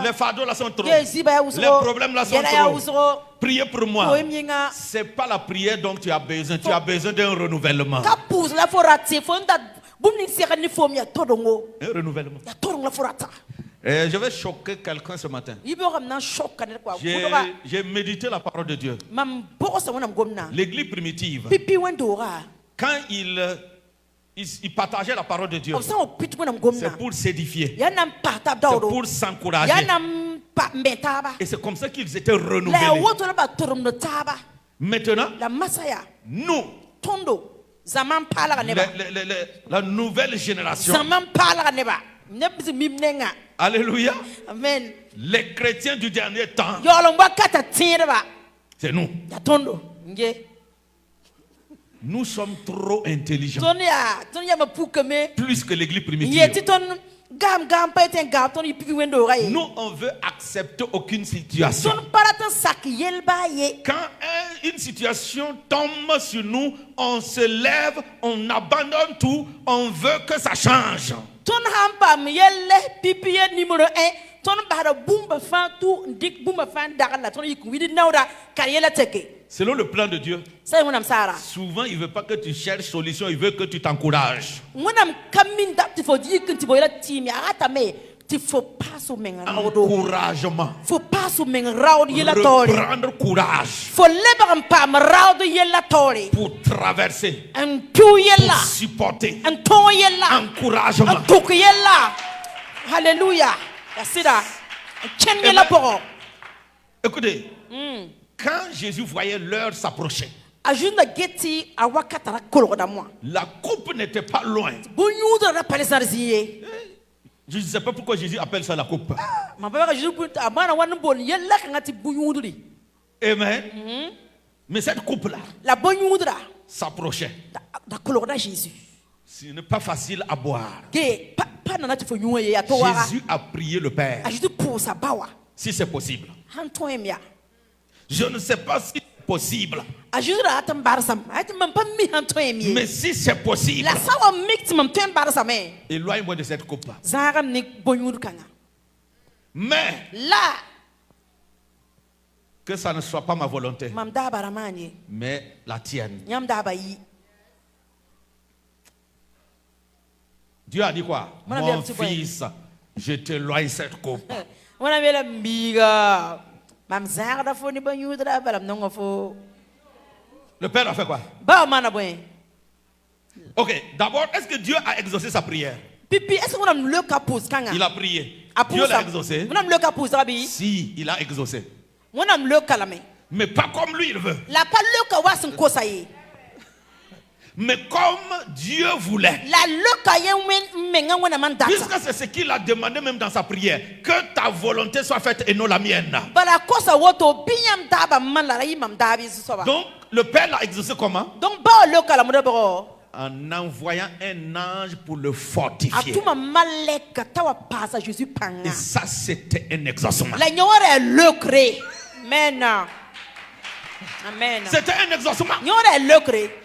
A: les fardeaux là sont trop.
B: Ye ziba ya usro.
A: Les problèmes là sont
B: Yena ya
A: trop.
B: usro.
A: Priez pour moi.
B: Ko emyenga.
A: C'est pas la prière dont tu as besoin. Tu as besoin d'un renouvellement.
B: Kapuz la forati fo nda bumni seka ni fo mi ya todongo.
A: Un renouvellement.
B: Ya todongo la forata.
A: Et je vais choquer quelqu'un ce matin.
B: Yibo ramna shock kan kwa.
A: J'ai médité la parole de Dieu.
B: Mam boko sa wonam gomna.
A: L'église primitive,
B: Pipi wendora.
A: quand il partageait la parole de Dieu,
B: Comme ça on pit wonam gomna.
A: c'est pour s'édifier,
B: Ya nam parta
A: c'est
B: dawdo.
A: pour s'encourager.
B: Ya nam pa metaba.
A: Et c'est comme ça qu'ils étaient
B: La
A: renouvelés.
B: woto la ba torom no taba.
A: Maintenant,
B: La masaya.
A: nous,
B: Tondo. Zaman pala ka neba.
A: la nouvelle génération,
B: Zaman pala ka neba. Nebisi mimnenga.
A: alléluia,
B: Amen.
A: les chrétiens du dernier temps,
B: Yolong wakata tireba.
A: c'est nous.
B: Ya tondo. Nge.
A: Nous sommes trop intelligents,
B: Tonya ma pukame.
A: plus que l'église primitive.
B: Yeti ton gam pa eten gam ton ipi wendo ga ye.
A: Nous, on veut accepter aucune situation.
B: Ton parata sak yelba ye.
A: Quand une situation tombe sur nous, on se lève, on abandonne tout, on veut que ça change.
B: Ton hampa yelle pipi numéro 1. ton bara bumba fan tu dik bumba fan dagala ton yiku widi nawda kariela teke.
A: Selon le plan de Dieu,
B: Sai ngonam sara.
A: souvent il ne veut pas que tu cherches solution, il veut que tu t'encourages.
B: Ngonam kamin da ti fo yikin ti boyla timi ata me ti fo paso men rawdo.
A: Encouragement.
B: Fo paso men rawdo yela tori.
A: Reprendre courage
B: Fo lebam pam rawdo yela tori.
A: pour traverser,
B: En tu yela.
A: pour supporter.
B: En ton yela.
A: Encouragement.
B: En tok yela. Hallelujah. Yasida. Chen yela poro.
A: Écoutez, quand Jésus voyait l'heure s'approcher,
B: Ajunda geti awakatara koloda moi.
A: la coupe n'était pas loin.
B: Bunyuda na palesar ziye.
A: Je ne sais pas pourquoi Jésus appelle ça la coupe.
B: Ma baba Jésus punta amana wan bon yella ngati bunyudri.
A: Amen. Mais cette coupe-là
B: La bunyudra
A: s'approchait.
B: da koloda Jésus.
A: Ce n'est pas facile à boire.
B: Ge pa na nati fo nyuwe ya to wara.
A: Jésus a prié le Père,
B: Ajudu pousa bawa.
A: si c'est possible.
B: Hanto emia.
A: Je ne sais pas si c'est possible,
B: Ajudu atam barsam. Ati mam pa mi hanto emia.
A: mais si c'est possible,
B: La sawa mixi mam ten barsam e.
A: éloigne-moi de cette coupe.
B: Zagam ni bunyud kanga.
A: Mais
B: La
A: que ça ne soit pas ma volonté,
B: mam da baramani.
A: mais la tienne.
B: Nyam da bayi.
A: Dieu a dit quoi?
B: Mon
A: Mon
B: ami,
A: fils, je t'éloigne cette coupe.
B: Wana bela mbiga. Mam zaga fo ni bunyudra balam nongo fo.
A: Le Père a fait quoi?
B: Ba mana boy.
A: Ok, d'abord, est-ce que Dieu a exaucé sa prière?
B: Pipi, est-ce qu'on a le capous kanga?
A: Il a prié.
B: Apous
A: Dieu l'a
B: ça.
A: exaucé.
B: On a le capous rabi.
A: Si, il a exaucé.
B: On a le calame.
A: Mais pas comme lui il veut.
B: La pas le kawas en kosaye.
A: Mais comme Dieu voulait.
B: La le kayen menga wana mandata.
A: Puisque c'est ce qu'il a demandé même dans sa prière. Que ta volonté soit faite et non la mienne.
B: Bala kosa woto binyam daba man la imam dabi soba.
A: Donc, le Père l'a exaucé comment?
B: Donc ba le calame de bro.
A: En envoyant un ange pour le fortifier.
B: Atuma maleka tawa pasa Jésus
A: Et
B: panga.
A: ça, c'était un exaucement.
B: La nyore le cré. Amen. Amen.
A: C'était un exaucement.
B: Nyore le cré.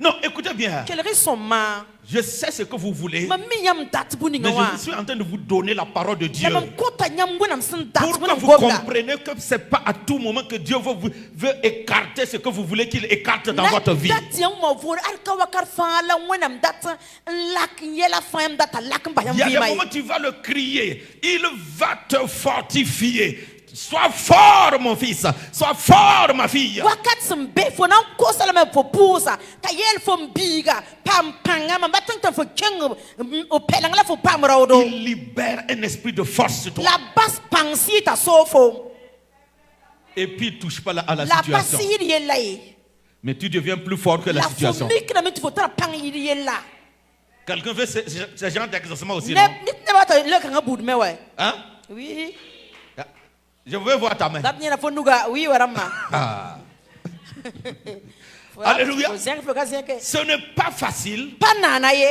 A: Non, écoutez bien.
B: Quel raison ma?
A: Je sais ce que vous voulez.
B: Mami yam dat buni
A: Mais
B: ngawa.
A: je suis en train de vous donner la parole de Dieu.
B: La mam kota nyam gonam san dat
A: Pour que
B: gonam
A: vous
B: gobla.
A: compreniez que ce n'est pas à tout moment que Dieu veut écarter ce que vous voulez qu'il écarte dans votre vie.
B: Dat yam mo voor alka wakar fa la gonam dat lak yela fam dat lak ba yam
A: Il y a des
B: vi mai.
A: moments où tu vas le crier. Il va te fortifier. Sois fort, mon fils. Sois fort, ma fille.
B: Wakat some be fo nan ko sala me fo pusa ta yel fo biga pam panga ma batang ta fo keng o pelang la fo pam rawdo.
A: Il libère un esprit de force sur toi.
B: La bas pansi ta sofo.
A: Et puis, il ne touche pas à la
B: La
A: situation.
B: pasir yela yi.
A: Mais tu deviens plus fort que la
B: La
A: situation.
B: fo mikna me fo ta pang yela.
A: Quelqu'un veut ce genre d'exaucement aussi,
B: Ne
A: non?
B: ne ba ta le kanga bud me we.
A: Hein?
B: Oui.
A: Je veux voir ta main.
B: Dab nyana fo nuga oui warama.
A: Ah. Alléluia.
B: Alléluia.
A: Ce n'est pas facile,
B: Pas nana ye.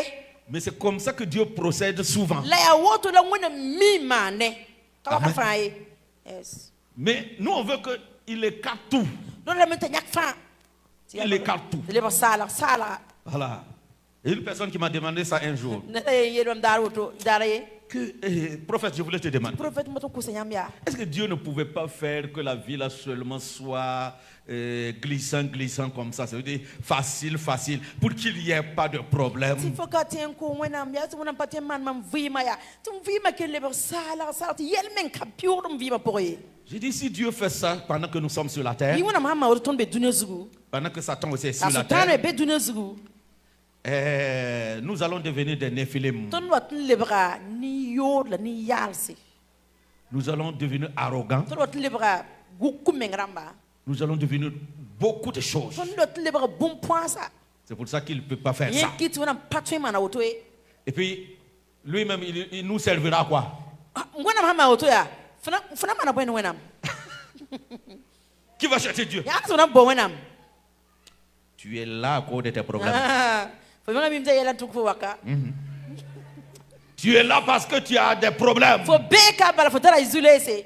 A: mais c'est comme ça que Dieu procède souvent.
B: La ya woto la ngona mi mane. Kawaka
A: Amen.
B: fa ye. Yes.
A: Mais nous, on veut qu'il écarte tout.
B: Don la meta nyak fa.
A: Il écarte tout.
B: Le ba sala sala.
A: Voilà. Il y a une personne qui m'a demandé ça un jour.
B: Na ye dom dar woto dara ye.
A: Prophète, je voulais te demander.
B: Prophète moto ko senyam ya.
A: Est-ce que Dieu ne pouvait pas faire que la vie là seulement soit glissant comme ça? Ça veut dire facile, pour qu'il n'y ait pas de problème.
B: Si foka ten ko wena ya tu wona patem man mam vima ya. Tu vima ke le ba sala sala ti yel men ka pure dum vima pour ye.
A: J'ai dit, si Dieu fait ça pendant que nous sommes sur la terre,
B: Yi wona ma woto ton be dunezugu.
A: pendant que Satan aussi est sur
B: La
A: la
B: sultane
A: terre,
B: be dunezugu.
A: nous allons devenir des néphilim.
B: Ton wat lebra ni yor la ni yalsi.
A: Nous allons devenir arrogants.
B: Ton wat lebra gukum mengramba.
A: Nous allons devenir beaucoup de choses.
B: Ton wat lebra bon point ça.
A: C'est pour ça qu'il ne peut pas faire ça.
B: Yekit wona patwe mana woto e.
A: Et puis, lui-même, il nous servira à quoi?
B: Ngwana mama woto ya. Fana mana boy wenam.
A: Qui va chercher Dieu?
B: Ya so na bo wenam.
A: Tu es là à cause de tes problèmes.
B: Fo manga bimza yela tukfo waka.
A: Tu es là parce que tu as des problèmes.
B: Fo beka bala fo tara izulese.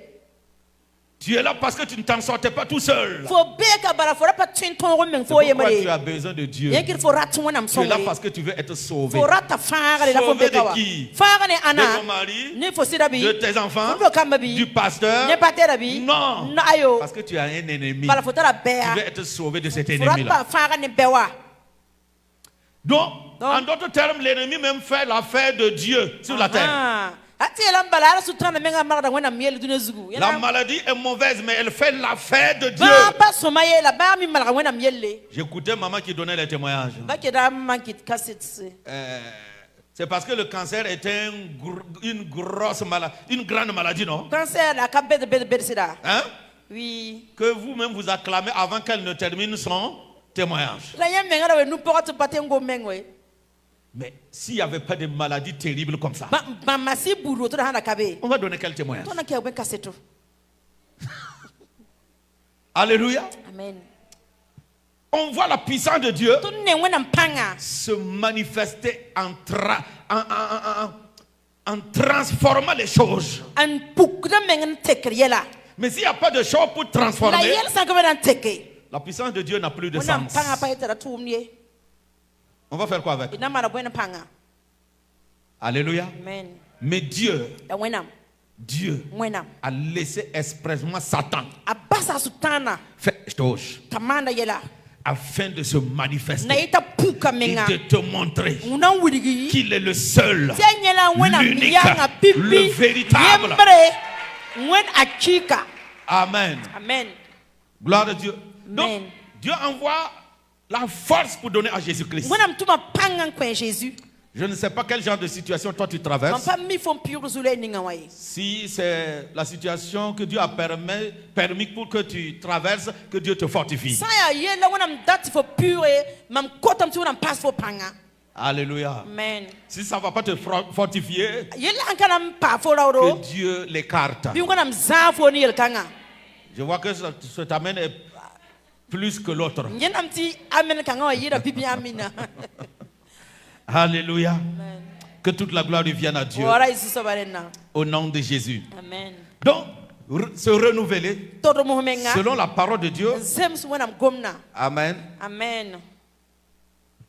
A: Tu es là parce que tu ne t'en sortais pas tout seul.
B: Fo beka bara fo rapa twin ton ro men
A: C'est
B: fo
A: pourquoi tu
B: yemre.
A: as besoin de Dieu.
B: Yekir fo rat wonam
A: Tu es là
B: songe.
A: parce que tu veux être sauvé.
B: Fo rata fara la fo
A: Sauvé
B: beka
A: de
B: wa.
A: qui?
B: Fara ne
A: De
B: ana.
A: ton mari,
B: Ne fo sirabi.
A: de tes enfants,
B: Fo kambabi.
A: du pasteur.
B: Ne paterabi.
A: Non.
B: Na ayo.
A: Parce que tu as un ennemi.
B: Bala fo tara
A: Tu
B: bea.
A: veux être sauvé de cet
B: Fo
A: ennemi-là.
B: rapa fara ne bewa.
A: Donc, en d'autres termes, l'ennemi même fait l'affaire de Dieu sur la terre.
B: Ah. Ati elam bala ala sutrana menga marada wona miel dune zugu.
A: La maladie est mauvaise, mais elle fait l'affaire de Dieu.
B: Ba ba somaye la ba mi malga wona mielle.
A: J'écoutais maman qui donnait les témoignages.
B: Ba ke da mankit cassette.
A: C'est parce que le cancer était une grosse maladie, une grande maladie, non?
B: Cancer la ka bed sida.
A: Hein?
B: Oui.
A: Que vous-même vous acclamez avant qu'elle ne termine son témoignage.
B: La yem menga we nous porte patengo mengwe.
A: Mais s'il n'y avait pas de maladie terrible comme ça,
B: Ba masi buru to hana kabe.
A: on va donner quel témoignage?
B: To na ke ben cassette.
A: Alléluia.
B: Amen.
A: On voit la puissance de Dieu
B: To ne wona mpanga.
A: se manifester en transformant les choses.
B: An puk da mengen tekriela.
A: Mais s'il n'y a pas de choses pour
B: La
A: transformer,
B: yel sa ko ben teke.
A: la puissance de Dieu n'a plus de
B: Wona
A: sens.
B: mpanga pa etera tumnie.
A: On va faire quoi avec?
B: Ina mara buena panga.
A: Alléluia.
B: Amen.
A: Mais Dieu
B: Da wena. Wena.
A: a laissé expressement Satan
B: Abasa sutana.
A: faire les choses
B: Tamanda yela.
A: afin de se
B: Na
A: manifester
B: ita puka
A: et
B: menga.
A: de te montrer
B: Una wurigi.
A: qu'il est le seul,
B: Tianyela wena
A: l'unique,
B: miyanga pipi.
A: le véritable.
B: Yembre. Wen achika.
A: Amen.
B: Amen.
A: Gloire à Dieu. Donc,
B: Amen.
A: Dieu envoie la force pour donner à Jésus-Christ.
B: Wena mtuma panga kwa Jésus.
A: Je ne sais pas quel genre de situation toi tu
B: Man
A: traverses.
B: pa mi fon pure zule ninga waye.
A: Si c'est la situation que Dieu a permis pour que tu traverses, que Dieu te fortifie.
B: Saya yela wena mdati fo pure. Mam kota mtu wena mpas fo panga.
A: Alléluia.
B: Amen.
A: Si ça ne va pas te fortifier,
B: Yela ankana mpa fo
A: que
B: rauro.
A: Dieu l'écarte.
B: Bi wena mzafo ni yelkanga.
A: Je vois que cet amen est plus que l'autre.
B: Ngena mti amen kanga wa yira bibi amina.
A: Alléluia.
B: Amen.
A: Que toute la gloire revienne à Dieu.
B: Ora isu sobarena.
A: Au nom de Jésus.
B: Amen.
A: Donc, se renouveler
B: Todo muhumenga.
A: selon la parole de Dieu.
B: Zems wena mgomna.
A: Amen.
B: Amen.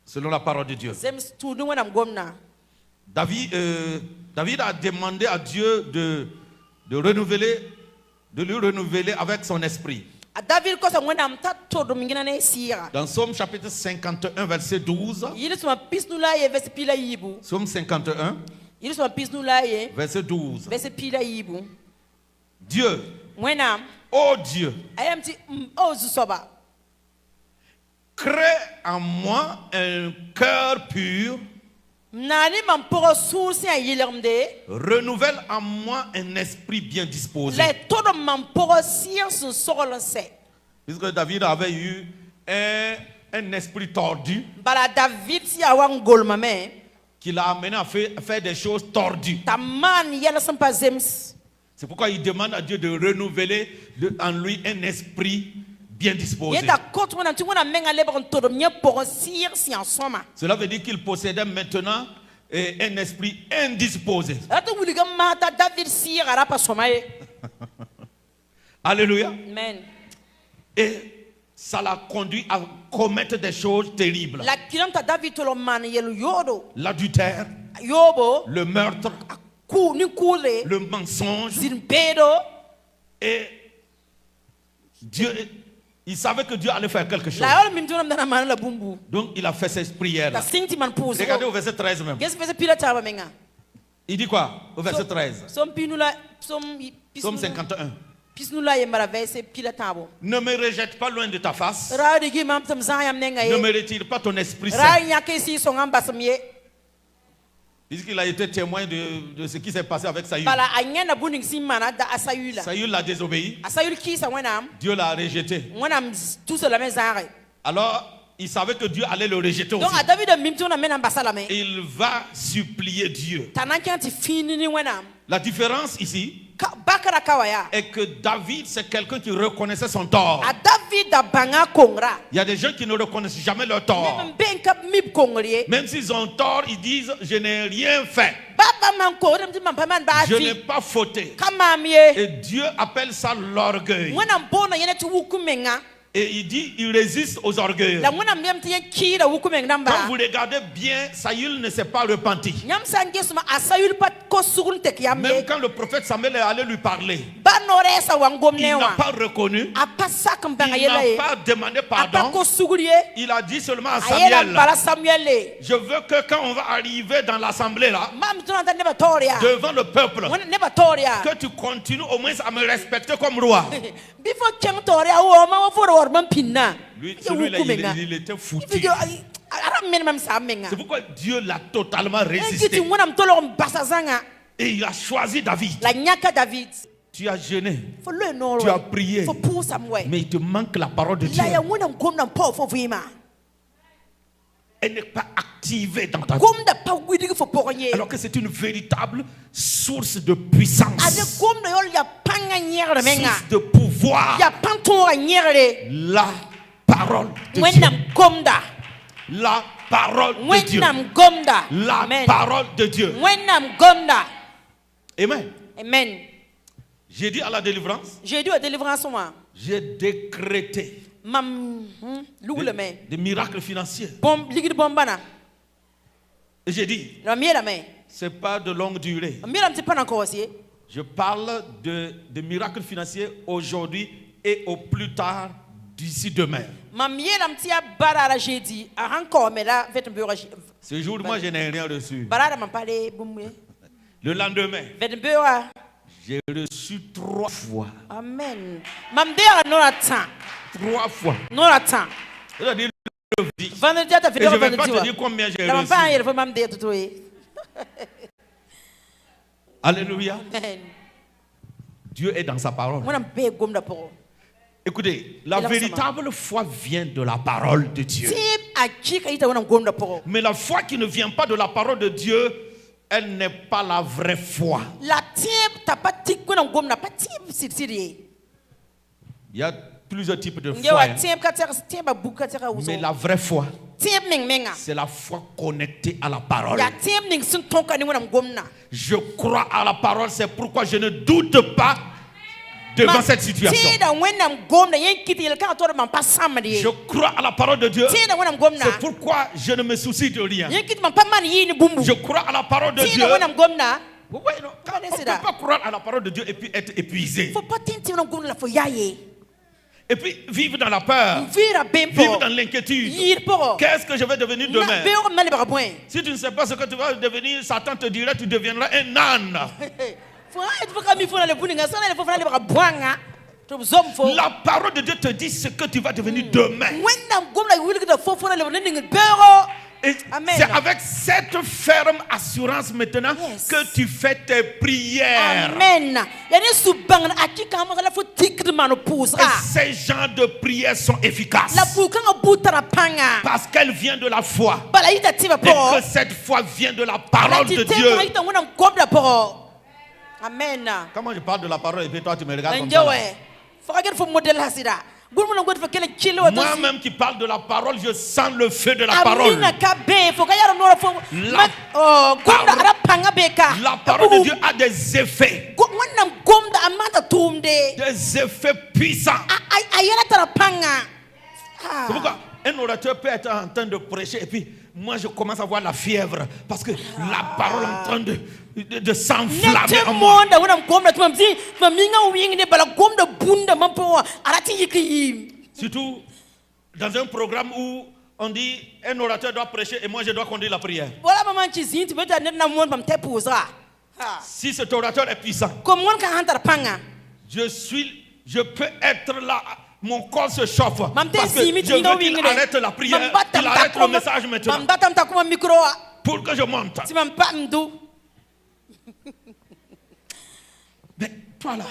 A: Selon la parole de Dieu.
B: Zems tudu wena mgomna.
A: David a demandé à Dieu de lui renouveler avec son esprit.
B: David kosa wena mta todo mingina ne sira.
A: Dans Psaume chapitre 51, verset 12.
B: Yili suma pisnula ye vese pila yibu.
A: Psaume 51,
B: Yili suma pisnula ye
A: verset 12.
B: vese pila yibu.
A: Dieu,
B: Wena
A: oh Dieu,
B: ayamti ozusoba.
A: crée en moi un cœur pur,
B: Nani mamporo sursi a yilermde.
A: renouvelle en moi un esprit bien disposé.
B: Le todo mamporo sir sun sorolonse.
A: Puisque David avait eu un esprit tordu
B: Bala David si awan golmame.
A: qui l'a amené à faire des choses tordues.
B: Taman yela sampa zems.
A: C'est pourquoi il demande à Dieu de renouveler en lui un esprit bien disposé.
B: Yeda kot wena tu wena menga lebron todo nye poro sir si en soma.
A: Cela veut dire qu'il possédait maintenant un esprit indisposé.
B: Ato wuliga mata David sir arapa somaye.
A: Alléluia.
B: Amen.
A: Et ça l'a conduit à commettre des choses terribles.
B: La kilomta David tolo man yelu yodo.
A: L'adultère,
B: Yobo
A: le meurtre,
B: ku ni kule
A: le mensonge.
B: zinpedo.
A: Et Dieu, il savait que Dieu allait faire quelque chose.
B: La yol mimtuna mdana man la bumbu.
A: Donc il a fait ces prières.
B: Ta sinti man pose.
A: Regardez au verset 13 même.
B: Qu'est-ce que fait pila taba menga?
A: Il dit quoi au verset 13?
B: Som pinula som
A: Psaume 51.
B: pisnula yembara verset pila tabo.
A: Ne me rejette pas loin de ta face.
B: Ra de gi mam tam zayam nenga
A: Ne
B: ye.
A: me retire pas ton esprit
B: Ra
A: saint.
B: nyake si son ambasamye.
A: Puisqu'il a été témoin de ce qui s'est passé avec Saül.
B: Bala anyana buning simana da asayula.
A: Saül l'a désobéi.
B: Asayul ki sa wenam.
A: Dieu l'a rejeté.
B: Wenam tout cela mezare.
A: Alors, il savait que Dieu allait le rejeter aussi.
B: Donc a David mimtuna menam basalame.
A: Il va supplier Dieu.
B: Tananki anti fini ni wenam.
A: La différence ici,
B: Ba bakara kawaya.
A: Et que David, c'est quelqu'un qui reconnaissait son tort.
B: A David da banga kongra.
A: Il y a des gens qui ne reconnaissent jamais leur tort.
B: Même ben kap mip kongrie.
A: Même s'ils ont tort, ils disent je n'ai rien fait.
B: Baba man ko dem ti man pa man ba
A: Je n'ai
B: fi.
A: pas fauté.
B: Kamamie.
A: Et Dieu appelle ça l'orgueil.
B: Mwana mbona yene ti wukumenga.
A: Et il dit il résiste aux orgueils.
B: La mwana mbiam ti kira wukumenga
A: Quand
B: namba.
A: vous regardez bien, Saül ne s'est pas repenti.
B: Nyam sange suma asayul pat ko sugun tek
A: Même
B: yambe.
A: quand le prophète Samuel est allé lui parler,
B: Ba nore sa wangom
A: il n'a
B: newa.
A: pas reconnu,
B: Apa sak mbanga
A: il n'a
B: yele.
A: pas demandé
B: Apa
A: pardon.
B: ko sugurie.
A: Il a dit seulement à
B: Ayela
A: Samuel,
B: bala Samuel.
A: je veux que quand on va arriver dans l'assemblée là,
B: Mam tuna neba toria.
A: devant le peuple,
B: Mwana neba toria.
A: que tu continues au moins à me respecter comme roi.
B: Before kem toria wo ma wo for war man pinna.
A: Lui, celui-là, il était foutu. C'est pourquoi Dieu l'a totalement résisté. Et il a choisi David.
B: La nyaka David.
A: Tu as jeûné,
B: For le no.
A: tu as prié,
B: For pour somewhere.
A: mais il te manque la parole de Dieu.
B: La ya wona ngomna mpo for vima.
A: Elle n'est pas activée dans ta vie.
B: Gomda pa widi for poronye.
A: Alors que c'est une véritable source de puissance,
B: Ade gomna yol ya panga nyere menga.
A: source de pouvoir.
B: Ya panto nyere.
A: La parole de Dieu.
B: Wenam gomda.
A: La parole de Dieu.
B: Wenam gomda.
A: La
B: Amen.
A: parole de Dieu.
B: Wenam gomda.
A: Amen.
B: Amen.
A: J'ai dit à la délivrance,
B: J'ai dit à délivrance moi.
A: j'ai décrété
B: Mam loule me.
A: des miracles financiers.
B: Bom ligid bombana.
A: Et j'ai dit,
B: La miela me.
A: c'est pas de longue durée.
B: Miela m'ti pas encore aussi.
A: Je parle de miracles financiers aujourd'hui et au plus tard d'ici demain.
B: Ma miela m'ti a barara jeudi. A encore mais là vet m'beura.
A: Ce jour, moi, je n'ai rien reçu.
B: Barara m'a parlé boumé.
A: Le lendemain,
B: Vet m'beura.
A: j'ai reçu 3 fois.
B: Amen. Ma m'beura non attend.
A: 3 fois.
B: Non attend.
A: C'est-à-dire le vendredi.
B: Vendredi à ta
A: Et
B: vidéo
A: je ne vais pas
B: vendredi.
A: te dire combien j'ai
B: La
A: reçu.
B: m'pa yel faut m'amde tout oui.
A: Alléluia.
B: Amen.
A: Dieu est dans sa parole.
B: Moi m'be gomda pour.
A: Écoutez, la
B: Et là,
A: véritable foi vient de la parole de Dieu.
B: Tip a chika ita wona gomda pour.
A: Mais la foi qui ne vient pas de la parole de Dieu, elle n'est pas la vraie foi.
B: La tip ta pas tik wona gomna pas tip siri.
A: Il y a plusieurs types de
B: Nge
A: foi.
B: wa
A: Hein.
B: tip ka tera tip ba buka tera uzo.
A: Mais la vraie foi,
B: Tip menga.
A: c'est la foi connectée à la parole.
B: Ya tip ning sun tonka ni wona gomna.
A: Je crois à la parole, c'est pourquoi je ne doute pas devant cette situation.
B: Tida wona gomna yen kiti el ka to man pas samedi.
A: Je crois à la parole de Dieu.
B: Tida wona gomna.
A: C'est pourquoi je ne me soucie de rien.
B: Yen kiti man pas man yini bumbu.
A: Je crois à la parole de Dieu.
B: Tida wona gomna.
A: Oui, non, on ne peut pas croire à la parole de Dieu et puis être épuisé.
B: Faut pas tinti wona gomna fo yaye.
A: Et puis vivre dans la peur,
B: Vira bempo.
A: vivre dans l'inquiétude.
B: Yir poro.
A: Qu'est-ce que je vais devenir
B: Na
A: demain?
B: beor mali ba point.
A: Si tu ne sais pas ce que tu vas devenir, Satan te dira tu deviendras un âne.
B: Faut être faut comme il faut na le buninga sana le faut na le ba bwanga. To zom fo.
A: La parole de Dieu te dit ce que tu vas devenir demain.
B: Wena gomna wili da fo fo na le buninga beoro.
A: Et
B: Amen.
A: c'est avec cette ferme assurance maintenant
B: Yes.
A: que tu fais tes prières.
B: Amen. Yani subang akika ma la fo tikri mano pusra.
A: Et ces genres de prières sont efficaces.
B: La buka nga butara panga.
A: Parce qu'elle vient de la foi.
B: Bala ita tiba
A: Et
B: po.
A: que cette foi vient de la
B: La
A: parole de
B: tite
A: Dieu.
B: ma ita wona gomna po. Amen.
A: Comment je parle de la parole et puis toi tu me regardes comme ça là.
B: Enjoy. Faut regarder fo modèle hasida. Gurmu na ngod fo kele chilo wa dosi.
A: Moi-même qui parle de la parole, je sens le feu de la parole.
B: Amina ka be fo ka yaro no fo. Oh gomna ara panga beka.
A: La parole de Dieu a des effets.
B: Wona gomna amata tumde.
A: Des effets puissants.
B: Ayala tara panga.
A: C'est pourquoi un orateur peut être en train de prêcher et puis moi je commence à avoir la fièvre parce que la parole est en train de s'enflammer en moi. Surtout dans un programme où on dit un orateur doit prêcher et moi je dois conduire la prière. Si cet orateur est puissant, je peux être là, mon corps se chauffe parce que je veux qu'il arrête la prière, qu'il arrête le message maintenant pour que je monte. Mais toi là,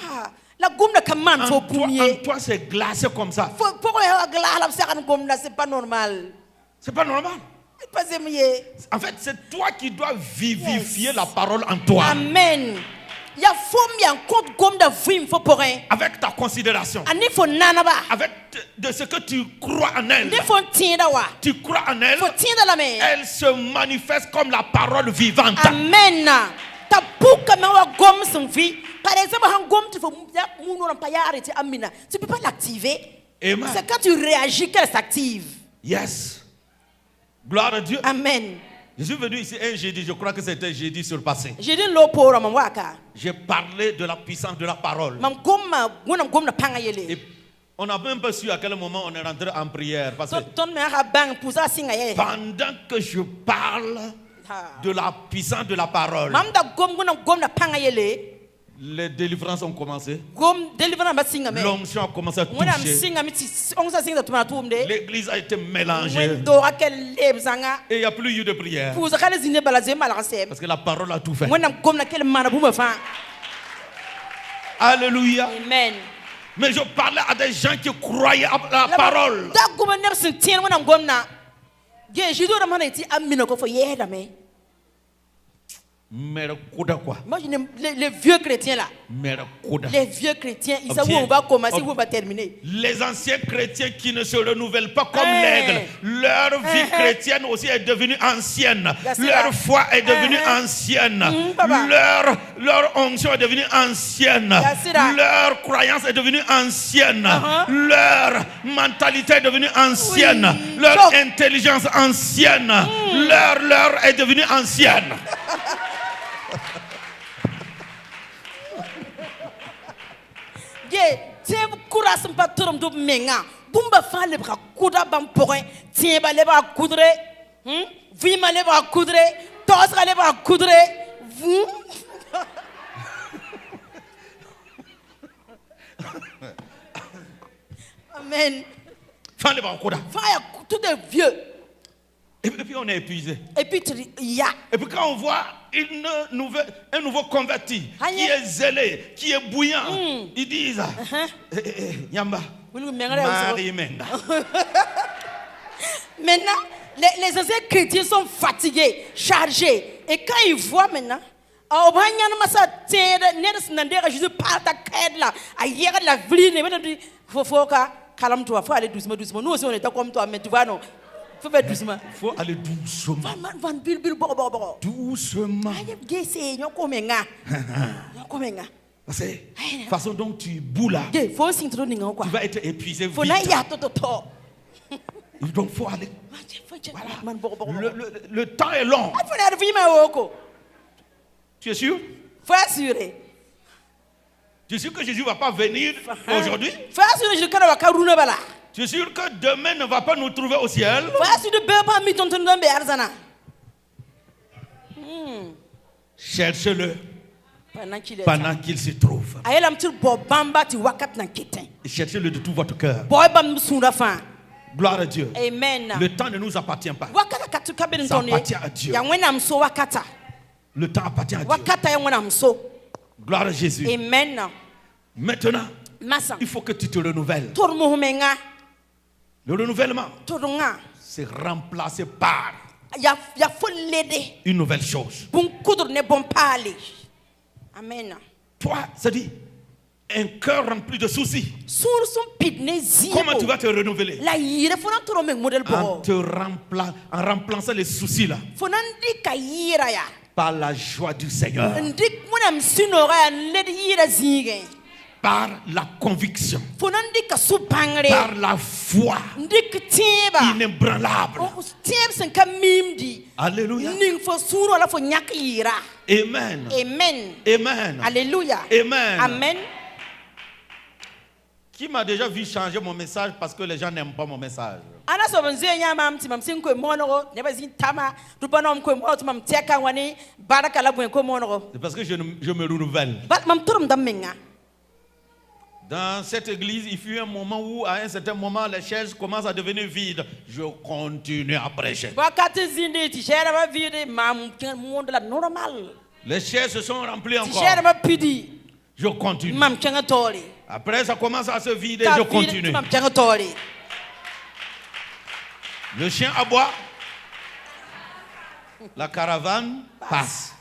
B: La gomna kaman fo
A: en
B: poumie.
A: toi c'est glacé comme ça.
B: Pourquoi la sakan gomna c'est pas normal.
A: C'est pas normal.
B: C'est pas zemier.
A: En fait, c'est toi qui dois vivifier la parole en toi.
B: Amen. Ya fom ya compte gom da vim fo porin.
A: avec ta considération,
B: Ani fo nanaba.
A: avec de ce que tu crois en elle.
B: Ni fo tienda wa.
A: Tu crois en elle,
B: Fo tienda la me.
A: elle se manifeste comme la parole vivante.
B: Amen. Ta puka me wa gom son vie. Par exemple, un gom tu fo mouno pa ya arrêter amina. Tu peux pas l'activer.
A: Amen.
B: C'est quand tu réagis qu'elle s'active.
A: Yes. Gloire à Dieu.
B: Amen.
A: Je suis venu ici un jeudi, je crois que c'était jeudi surpassé.
B: J'ai dit l'eau pour ma waka.
A: J'ai parlé de la puissance de la parole.
B: Mam gomma gonam gomna panga yele.
A: Et on n'a même pas su à quel moment on est rentré en prière. Parce que
B: Ton me ha bang pousa singa ye.
A: pendant que je parle de la puissance de la parole,
B: Mam da gom gonam gomna panga yele.
A: les délivrances ont commencé.
B: Gom deliver ma singa me.
A: L'onction a commencé à
B: When I'm
A: toucher.
B: singa mi on sa singa tuma tumde.
A: L'église a été mélangée.
B: When do akel lebzanga.
A: Et il n'y a plus eu de prière.
B: Pousa kale zine balaze malansem.
A: Parce que la parole a tout fait.
B: When I'm gomna kel mana buma fa.
A: Alléluia.
B: Amen.
A: Mais je parlais à des gens qui croyaient à la parole.
B: Da goma ner sin tien when I'm gomna. Ge jido da mana ti amina ko fo ye da me.
A: Mais quoi?
B: Moi je les vieux chrétiens là.
A: Mais
B: Les vieux chrétiens, ils savent où
A: Obtient.
B: on va commencer, où on va terminer.
A: Les anciens chrétiens qui ne se renouvellent pas comme
B: Hey.
A: l'aigle, leur vie chrétienne aussi est devenue ancienne.
B: That's
A: Leur
B: right.
A: foi est devenue ancienne.
B: papa.
A: Leur onction est devenue ancienne.
B: That's right.
A: Leur croyance est devenue ancienne.
B: Uh-huh.
A: Leur mentalité est devenue ancienne.
B: Oui.
A: Leur
B: Donc-
A: intelligence ancienne. Leur est devenue ancienne.
B: Yeah, tiens, courage pas trop de menga. Bumba fa le bras couda bam porin. Tiens, ba le bras coudre. Vima le bras coudre. Tosra le bras coudre. Amen.
A: Fallait pas encore.
B: Fa ya tout est vieux.
A: Et puis on est épuisé.
B: Et puis tu dis, ya.
A: Et puis quand on voit un nouveau converti qui est zélé, qui est bouillant, ils disent Nyamba, Marie Menga.
B: Maintenant, les anciens chrétiens sont fatigués, chargés. Et quand ils voient maintenant, Jésus parle à Kedla, à hier de la ville, il faut calme-toi, il faut aller doucement, doucement. Nous aussi on est comme toi, mais tu vois, non. Il faut faire doucement.
A: Il faut aller doucement. Doucement. Parce que de toute façon dont tu boules là, tu vas être épuisé vite. Donc il faut aller. Voilà. Le temps est long. Tu es sûr?
B: Faut assurer.
A: Tu es sûr que Jésus ne va pas venir aujourd'hui?
B: Faut assurer que je vais pas.
A: Tu es sûr que demain ne va pas nous trouver au ciel?
B: Faut assurer que je vais pas me faire.
A: Cherchez-le pendant qu'il se trouve. Et cherchez-le de tout votre cœur. Gloire à Dieu.
B: Amen.
A: Le temps ne nous appartient pas.
B: Ça
A: appartient à Dieu. Le temps appartient à Dieu. Gloire à Jésus.
B: Amen.
A: Maintenant, il faut que tu te renouvelles. Le renouvellement, c'est remplacé par une nouvelle chose.
B: Amen.
A: Toi, ça dit, un cœur rempli de soucis. Comment tu vas te renouveler? En remplaçant les soucis là par la joie du Seigneur, par la conviction, par la foi inébranlable. Alléluia. Amen.
B: Amen.
A: Amen.
B: Alléluia.
A: Amen.
B: Amen.
A: Qui m'a déjà vu changer mon message parce que les gens n'aiment pas mon message?
B: C'est
A: C'est parce que je me renouvelle. Dans cette église, il fut un moment où, à un certain moment, les chaises commencent à devenir vides. Je continue à prêcher. Les chaises se sont remplies encore. Je continue. Après, ça commence à se vider. Je continue. Le chien aboie. La caravane passe.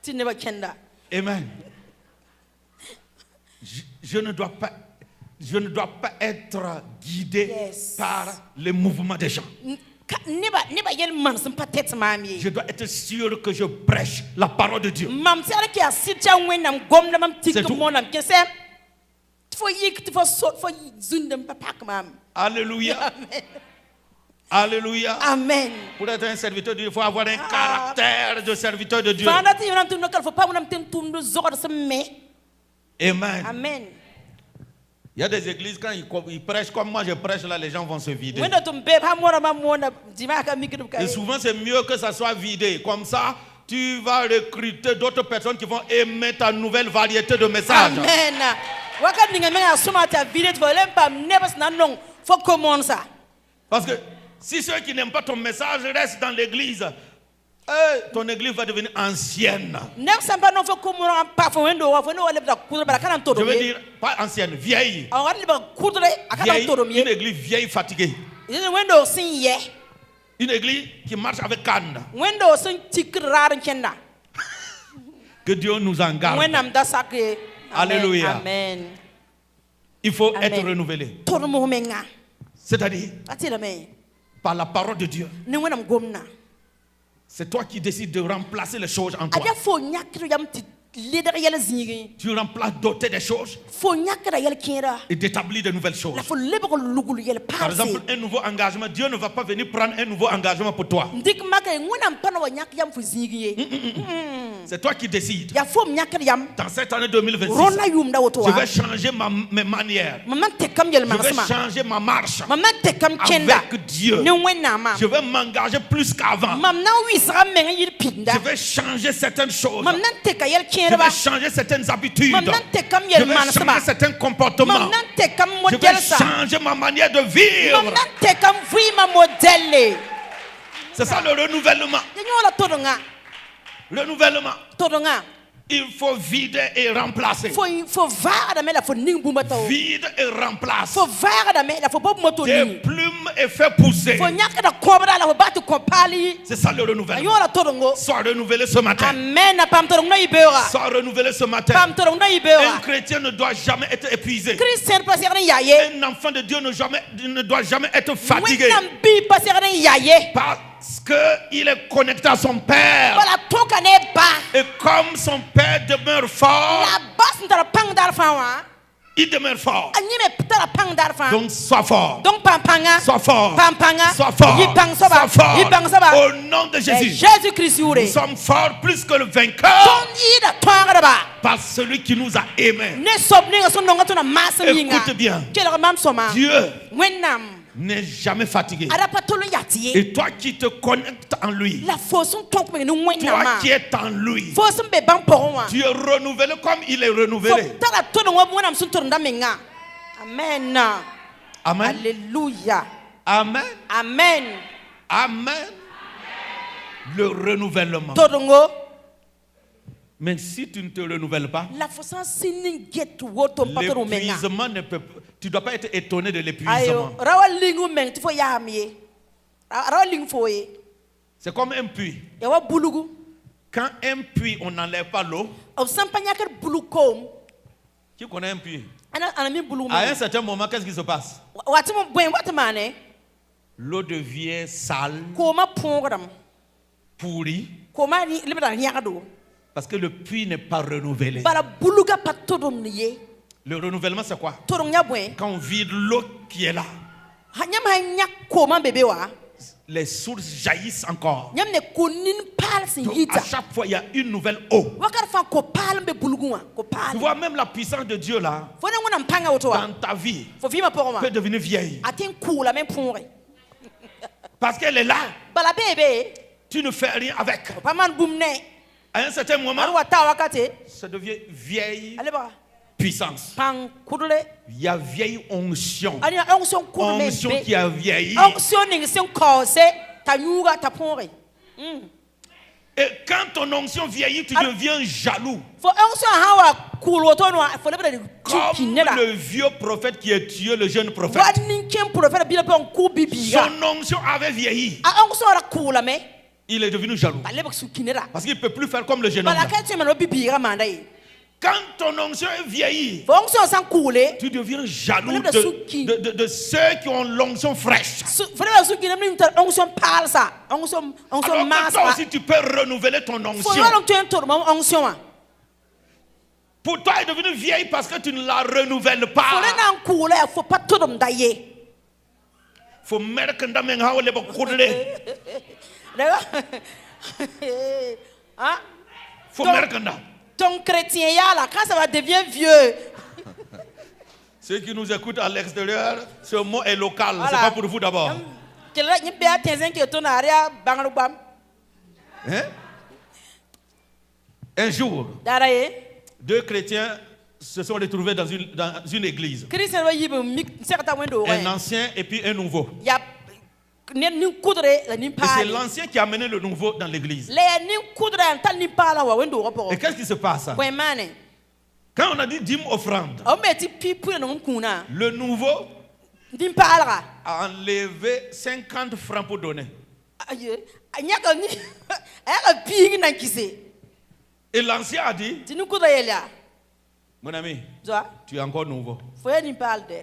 B: ti ne ba kenda.
A: Amen. Je ne dois pas être guidé
B: Yes.
A: par les mouvements des gens.
B: Ne ba yel man sun patet mami.
A: Je dois être sûr que je prêche la parole de Dieu.
B: Mam ti ala ki asitja wenam gomna mam tik
A: C'est tout.
B: monam kese. Fo yik fo so fo zundem papak mam.
A: Alléluia.
B: Amen.
A: Alléluia.
B: Amen.
A: Pour être un serviteur de Dieu, il faut avoir un caractère de serviteur de Dieu.
B: Fanda ti yonam tum nokal fo pa monam tem tum do zogor se me.
A: Amen.
B: Amen.
A: Il y a des églises, quand ils prêchent comme moi je prêche, là, les gens vont se vider.
B: Wenda tum be ha mona ma mona dima ka mikru ka.
A: Et souvent, c'est mieux que ça soit vidé. Comme ça, tu vas recruter d'autres personnes qui vont aimer ta nouvelle variété de messages.
B: Amen. Wakati ninga menga suma ta village fo lempa nebas na non fo comment ça.
A: Parce que si ceux qui n'aiment pas ton message restent dans l'église, ton église va devenir ancienne.
B: Nem samba non fo comment pa fo wendo wa fo no lebta kudra bara kana
A: Je
B: todo
A: veux
B: me.
A: dire, pas ancienne, vieille.
B: Awar lebta kudra akana
A: Vieille,
B: todo
A: une
B: me.
A: église vieille fatiguée.
B: Yene wendo sin ye.
A: Une église qui marche avec canne.
B: Wendo sin tikrar kenda.
A: Que Dieu nous en garde.
B: Wenam da sakre.
A: Alléluia.
B: Amen.
A: Il faut
B: Amen.
A: être renouvelé.
B: Todo mo menga.
A: C'est-à-dire,
B: Atila me.
A: par la parole de Dieu.
B: Ni wenam gomna.
A: C'est toi qui décides de remplacer les choses en toi.
B: Aja fo nyakro yam ti leder yel zingi.
A: Tu remplaces d'autres des choses
B: Fo nyakra yel kera.
A: et d'établir de nouvelles choses.
B: La fo lebko lugul yel
A: Par
B: parse.
A: exemple, un nouveau engagement. Dieu ne va pas venir prendre un nouveau engagement pour toi.
B: Ndik maka wenam pana wa nyak yam fo zingi.
A: C'est toi qui décides.
B: Ya fo nyakra yam.
A: Dans cette année 2026,
B: Rona yum da woto
A: je
B: wa.
A: vais changer mes manières.
B: Maman te kam yel
A: Je vais
B: mansama.
A: changer ma marche
B: Maman te kam kenda.
A: avec Dieu.
B: Ni wenama.
A: Je vais m'engager plus qu'avant.
B: Mam na wisra menga yir pinda.
A: Je vais changer certaines choses.
B: Mam nan te ka yel
A: Je
B: kera ba.
A: vais changer certaines habitudes.
B: Mam nan te kam
A: Je
B: yel
A: vais
B: mansama.
A: changer certains comportements.
B: Mam nan te kam
A: Je vais
B: model sa.
A: changer ma manière de
B: Mam
A: vivre.
B: nan te kam vima modele.
A: C'est ça le renouvellement.
B: Yanyola todonga.
A: Renouvellement.
B: Todonga.
A: Il faut vider et remplacer.
B: Fo vara da me la fo ning bumba taw.
A: Vide et remplace.
B: Fo vara da me la fo bob moto
A: Tes
B: ni.
A: plumes et fais pousser.
B: Fo nyaka da kobra la fo batu kompali.
A: C'est ça le renouvellement.
B: Yanyola todongo.
A: Sois renouvelé ce matin.
B: Amen na pam todongo na ibera.
A: Sois renouvelé ce matin.
B: Pam todongo na
A: Un
B: ibera.
A: chrétien ne doit jamais être épuisé.
B: Christian passer ni yaye.
A: Un enfant de Dieu ne doit jamais être fatigué.
B: Wenam bi passer ni yaye.
A: Parce qu'il est connecté à son Père.
B: Bala toka ne ba.
A: Et comme son Père demeure fort,
B: La bas ntara pang dar fawa.
A: il demeure fort.
B: Anyime tara pang dar fa.
A: Donc sois fort.
B: Donc pampanga.
A: Sois fort.
B: Pampanga.
A: Sois fort.
B: Yipang soba.
A: Sois fort.
B: Yipang soba.
A: Au nom de Jésus.
B: Jésus Christ
A: Nous
B: yure.
A: sommes forts plus que le vainqueur
B: Ton yida twanga ba.
A: par celui qui nous a aimés.
B: Ne sobni nga sononga tuna masa minga.
A: Écoute bien.
B: Kela mam soma.
A: Dieu
B: Wenam.
A: n'est jamais fatigué.
B: Ara patolo yatiye.
A: Et toi qui te connectes en lui,
B: La fosun tonk me no
A: toi
B: wenama.
A: qui es en lui,
B: Fosun be bang poronwa.
A: tu es renouvelé comme il est
B: Fo
A: renouvelé.
B: tara todo wa wenam sun tornda menga. Amen.
A: Amen.
B: Alléluia.
A: Amen.
B: Amen.
A: Amen. Le renouvellement.
B: Todongo.
A: Mais si tu ne te renouvelles pas,
B: La fosun sinin get woto patoro menga.
A: l'épuisement ne peut pas. Tu ne dois pas être étonné de
B: Ayo,
A: l'épuisement.
B: rawa lingu meng tifo yamye. Rawa ling foye.
A: C'est comme un puits.
B: Yawa bulugu.
A: Quand un puits, on n'enlève pas l'eau.
B: Au sampanyakar bulukom.
A: Qui connaît un puits?
B: Ana mi bulu.
A: À un certain moment, qu'est-ce qui se passe?
B: Watimo bwen watamane.
A: L'eau devient sale,
B: Koma pongram.
A: pourrie,
B: Koma ni libra nyakado.
A: parce que le puits n'est pas renouvelé.
B: Bala buluga patodom niye.
A: Le renouvellement, c'est quoi?
B: Torong ya bwen.
A: Quand on vide l'eau qui est là,
B: Hanyam hanyak koma bebe wa.
A: les sources jaillissent encore.
B: Nyam ne konin pal sin
A: Donc,
B: hita.
A: à chaque fois, il y a une nouvelle eau.
B: Wakar fa ko pal be bulugu wa. Ko pal.
A: Tu vois, même la puissance de Dieu là,
B: Fona ngona mpanga woto wa.
A: dans ta vie,
B: Fo vima poroma.
A: peut devenir vieille.
B: Atin kula men ponre.
A: Parce qu'elle est là.
B: Bala bebe.
A: Tu ne fais rien avec.
B: Paman bumne.
A: À un certain moment,
B: Arwa ta wakate.
A: ça devient vieille
B: Ale ba.
A: puissance.
B: Pang kudule.
A: Il y a vieille onction.
B: Ani onction kudume.
A: Onction qui a vieilli.
B: Onction ning sen kose. Ta nyuga ta ponre.
A: Et quand ton onction vieillit, tu deviens jaloux.
B: Fo onction hawa kuloto no fo lebra de
A: Comme
B: chikinela.
A: le vieux prophète qui est tué, le jeune prophète.
B: Wadnin kem profeta bila pon ku bibiga.
A: Son onction avait vieilli.
B: A onction ra kula me.
A: il est devenu jaloux.
B: ba lebak su kinera
A: Parce qu'il ne peut plus faire comme le jeune
B: ba
A: homme.
B: la
A: là.
B: ka tu man bibi ga manda yi
A: Quand ton onction est vieillie,
B: fonction san kule
A: tu deviens jaloux
B: Vous êtes
A: de ceux qui ont l'onction fraîche.
B: frère su kinera ni ta onction palsa onction
A: Alors que
B: mas
A: toi aussi, tu peux renouveler ton
B: fo
A: onction.
B: yo long tu entor ma onction a
A: Pour toi, elle est devenue vieille parce que tu ne la renouvelles
B: fo
A: pas.
B: le nan kule fo patodum da ye
A: Faut mettre que dans mes hauts les bocoules.
B: Hein?
A: Faut mettre que dans.
B: Ton chrétien ya là, quand ça va devenir vieux,
A: Ceux qui nous écoutent à l'extérieur, ce mot est local.
B: Voilà.
A: C'est pas pour vous d'abord.
B: tu là ni bien tenzen que ton area bangalu bam.
A: Hein? Un jour,
B: Daraye,
A: deux chrétiens se sont retrouvés dans une église.
B: Christian va yibu mik certain window.
A: Un ancien et puis un nouveau.
B: Ya ni coudre la ni
A: Et
B: pa.
A: c'est l'ancien qui a amené le nouveau dans l'église.
B: Les ni coudre en tal ni pa la wa window rapport.
A: Et qu'est-ce qui se passe?
B: Ouais mané.
A: Quand on a dit dîme offrande,
B: O meti pipu no kuna.
A: le nouveau
B: Ni pa la.
A: a enlevé 50 francs pour donner.
B: Aye, anyaka ni. Aya pigi na kise.
A: Et l'ancien a dit,
B: Ti ni coudre yelia.
A: mon ami,
B: Zo,
A: tu es encore nouveau.
B: faut ni parle de.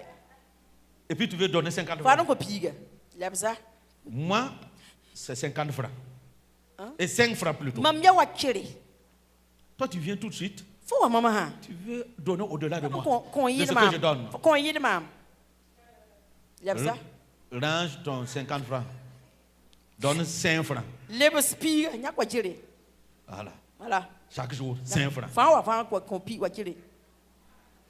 A: Et puis tu veux donner 50
B: Fa
A: francs.
B: non ko piga. La ça.
A: Moi, c'est 50 francs.
B: Hein?
A: Et 5 francs plutôt.
B: Mam ya wa chere.
A: Toi, tu viens tout de suite.
B: Faut wa mama ha.
A: Tu veux donner au-delà de moi.
B: Qu'on
A: De
B: y
A: ce
B: mam.
A: que je donne.
B: Qu'on y de mam. Yab ça.
A: Range ton 50 francs. Donne 5 francs.
B: Lebe spi nya kwa chere.
A: Voilà.
B: Voilà.
A: Chaque jour, 5 francs.
B: Fa kwa kompi wa chere.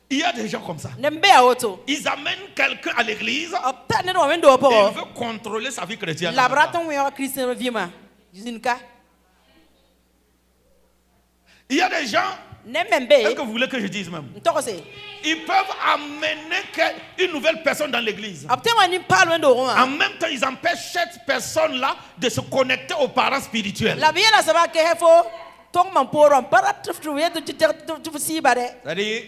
A: Il y a des gens comme ça.
B: Nembe a auto.
A: Ils amènent quelqu'un à l'église
B: Opta ne do wendo
A: et
B: po.
A: ils veulent contrôler sa vie chrétienne.
B: La braton we wa Christian viema. Jizinka.
A: Il y a des gens, est-ce
B: Nembe.
A: que vous voulez que je dise même?
B: Ntoko se.
A: Ils peuvent amener une nouvelle personne dans l'église.
B: Opta wa ni parle wendo
A: En
B: wa.
A: même temps, ils empêchent cette personne-là de se connecter aux parents spirituels.
B: La biela sa ba ke hefo. Tong man poro para tu ye tu si bare.
A: C'est-à-dire,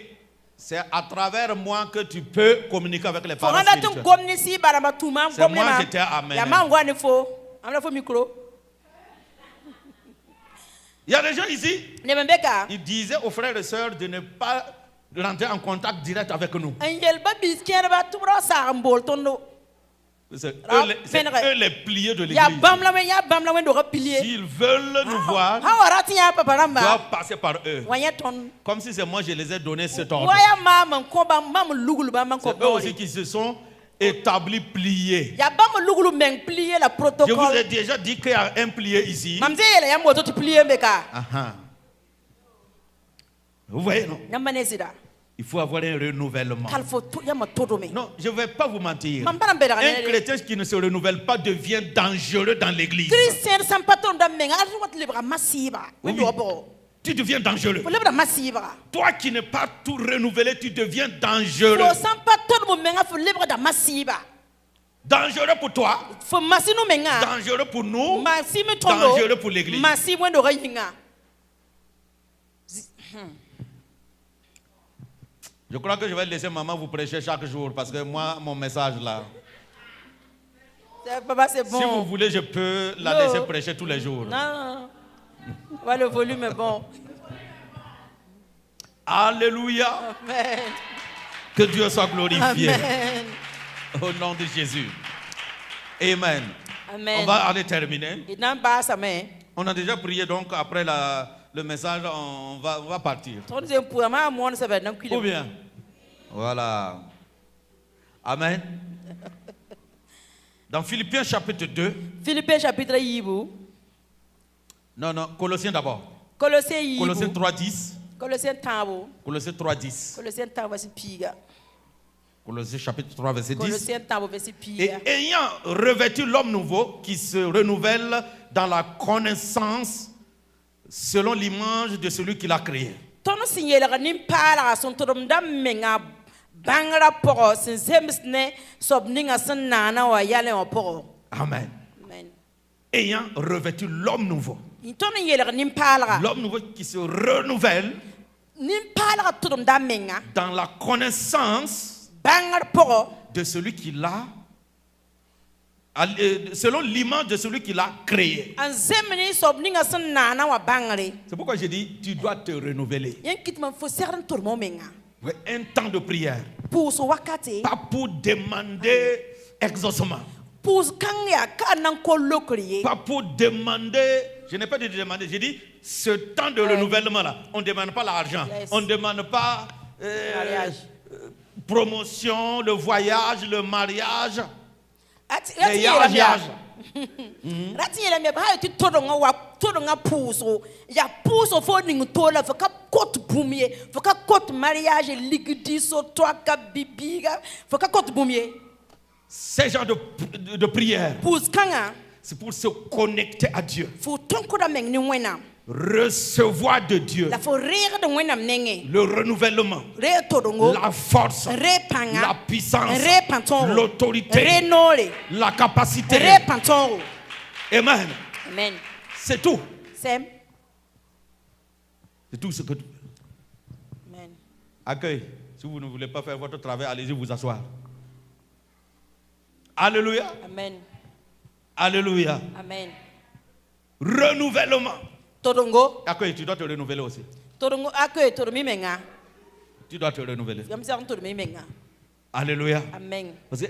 A: c'est à travers moi que tu peux communiquer avec les parents
B: Fonganda tun
A: spirituels.
B: gomni si bara ma tuma
A: C'est
B: gomni
A: moi
B: ma.
A: qui t'ai amené.
B: Ya ma ngwa ni fo. Amla fo micro.
A: Il y a des gens ici,
B: Nemembeka.
A: ils disaient aux frères et sœurs de ne pas rentrer en contact direct avec nous.
B: Angel ba bis kene ba tubra sa mbol tondo.
A: C'est
B: Ah,
A: c'est eux les pliés de
B: Ya
A: l'église.
B: bam la wendo ka pilier.
A: S'ils veulent nous voir,
B: Ha warati ya papa
A: ils
B: ramba.
A: doivent passer par eux.
B: Wanya ton.
A: Comme si c'est moi je les ai donné cet ordre.
B: Waya mama ko ba mam lugulu ba man ko
A: C'est eux aussi
B: boli.
A: qui se sont établis pliés.
B: Ya bam lugulu meng plier la
A: Je vous ai
B: protocole.
A: déjà dit qu'il y a un plié ici.
B: Mamze yele ya moto tu plier mbeka.
A: Ah, ah. Vous voyez, non?
B: Nyambane sida.
A: Il faut avoir un renouvellement.
B: Kalfo tu ya matodo me.
A: Non, je ne vais pas vous mentir.
B: Mambara mbera
A: Un
B: ne.
A: chrétien qui ne se renouvelle pas devient dangereux dans l'église.
B: Christian sampaton da menga azu wat lebra masiba.
A: Oui.
B: Wendo bo.
A: Tu deviens dangereux.
B: Ko lebra masiba.
A: Toi qui n'es pas tout renouvelé, tu deviens
B: Ko
A: dangereux.
B: sampaton mo menga fo lebra da masiba.
A: Dangereux pour toi,
B: Fo masino menga.
A: dangereux pour nous,
B: Masi me tondo.
A: dangereux pour l'église.
B: Masi wendo ga yinga.
A: Je crois que je vais laisser maman vous prêcher chaque jour parce que moi, mon message là,
B: Papa c'est
A: si vous
B: bon.
A: voulez, je peux la
B: Non.
A: laisser prêcher tous les jours.
B: Non. Ouais, le volume est bon.
A: Alléluia.
B: Amen.
A: Que Dieu soit glorifié.
B: Amen.
A: Au nom de Jésus. Amen.
B: Amen.
A: On va aller terminer.
B: Il n'a pas sa main.
A: On a déjà prié, donc après le message, on va partir.
B: Ton deuxième pour moi, moi, ça va être
A: Ou bien? Voilà. Amen. Dans Philippiens chapitre 2.
B: Philippiens chapitre Yibu.
A: Non, Colossiens d'abord.
B: Colossiens Yibu.
A: Colossiens 3.10.
B: Colossiens Tabo.
A: Colossiens 3.10.
B: Colossiens Tabo, c'est Piga.
A: Colossiens chapitre 3, verset 10.
B: Colossiens Tabo, c'est
A: Et
B: Piga.
A: ayant revêtu l'homme nouveau qui se renouvelle dans la connaissance selon l'image de celui qui l'a créé.
B: Ton signal nim para son todom dam menga bangra poro sin zemsne sobninga san nana wa yale o poro.
A: Amen.
B: Amen.
A: Ayant revêtu l'homme nouveau.
B: Ton yele nim para.
A: L'homme nouveau qui se renouvelle
B: Nim para todom dam menga
A: dans la connaissance
B: bangra poro
A: de celui qui l'a selon l'image de celui qui l'a créé.
B: An zemni sob ninga sen nana wa bangre.
A: C'est pourquoi j'ai dit, tu dois te renouveler.
B: Yen kitman fo serren tormo menga.
A: Ouais, un temps de prière.
B: Pour so wakati.
A: Pas pour demander exaucement.
B: Pour kanya kanan ko lokriye.
A: Pas pour demander, je n'ai pas dit de demander, j'ai dit ce temps de renouvellement là, on ne demande pas l'argent, on ne demande pas promotion, le voyage, le mariage. Les yages.
B: Rati yele me ba ti todonga puso ya puso fo ning tola fo ka kot bumie fo ka kot mariage ligidi so toi ka bibiga fo ka kot bumie.
A: Ces genres de prière, c'est pour se connecter à Dieu, recevoir de Dieu le renouvellement, la force, la puissance, l'autorité, la capacité. Amen.
B: Amen.
A: C'est tout.
B: C'est
A: tout ce que tu veux.
B: Amen.
A: Accueil. Si vous ne voulez pas faire votre travail, allez-y vous asseoir. Alléluia.
B: Amen.
A: Alléluia.
B: Amen.
A: Renouvellement.
B: Todongo.
A: Accueil, tu dois te renouveler aussi.
B: Todongo accueil todomi menga.
A: Tu dois te renouveler.
B: Yamsam todomi menga.
A: Alléluia.
B: Amen.
A: Parce que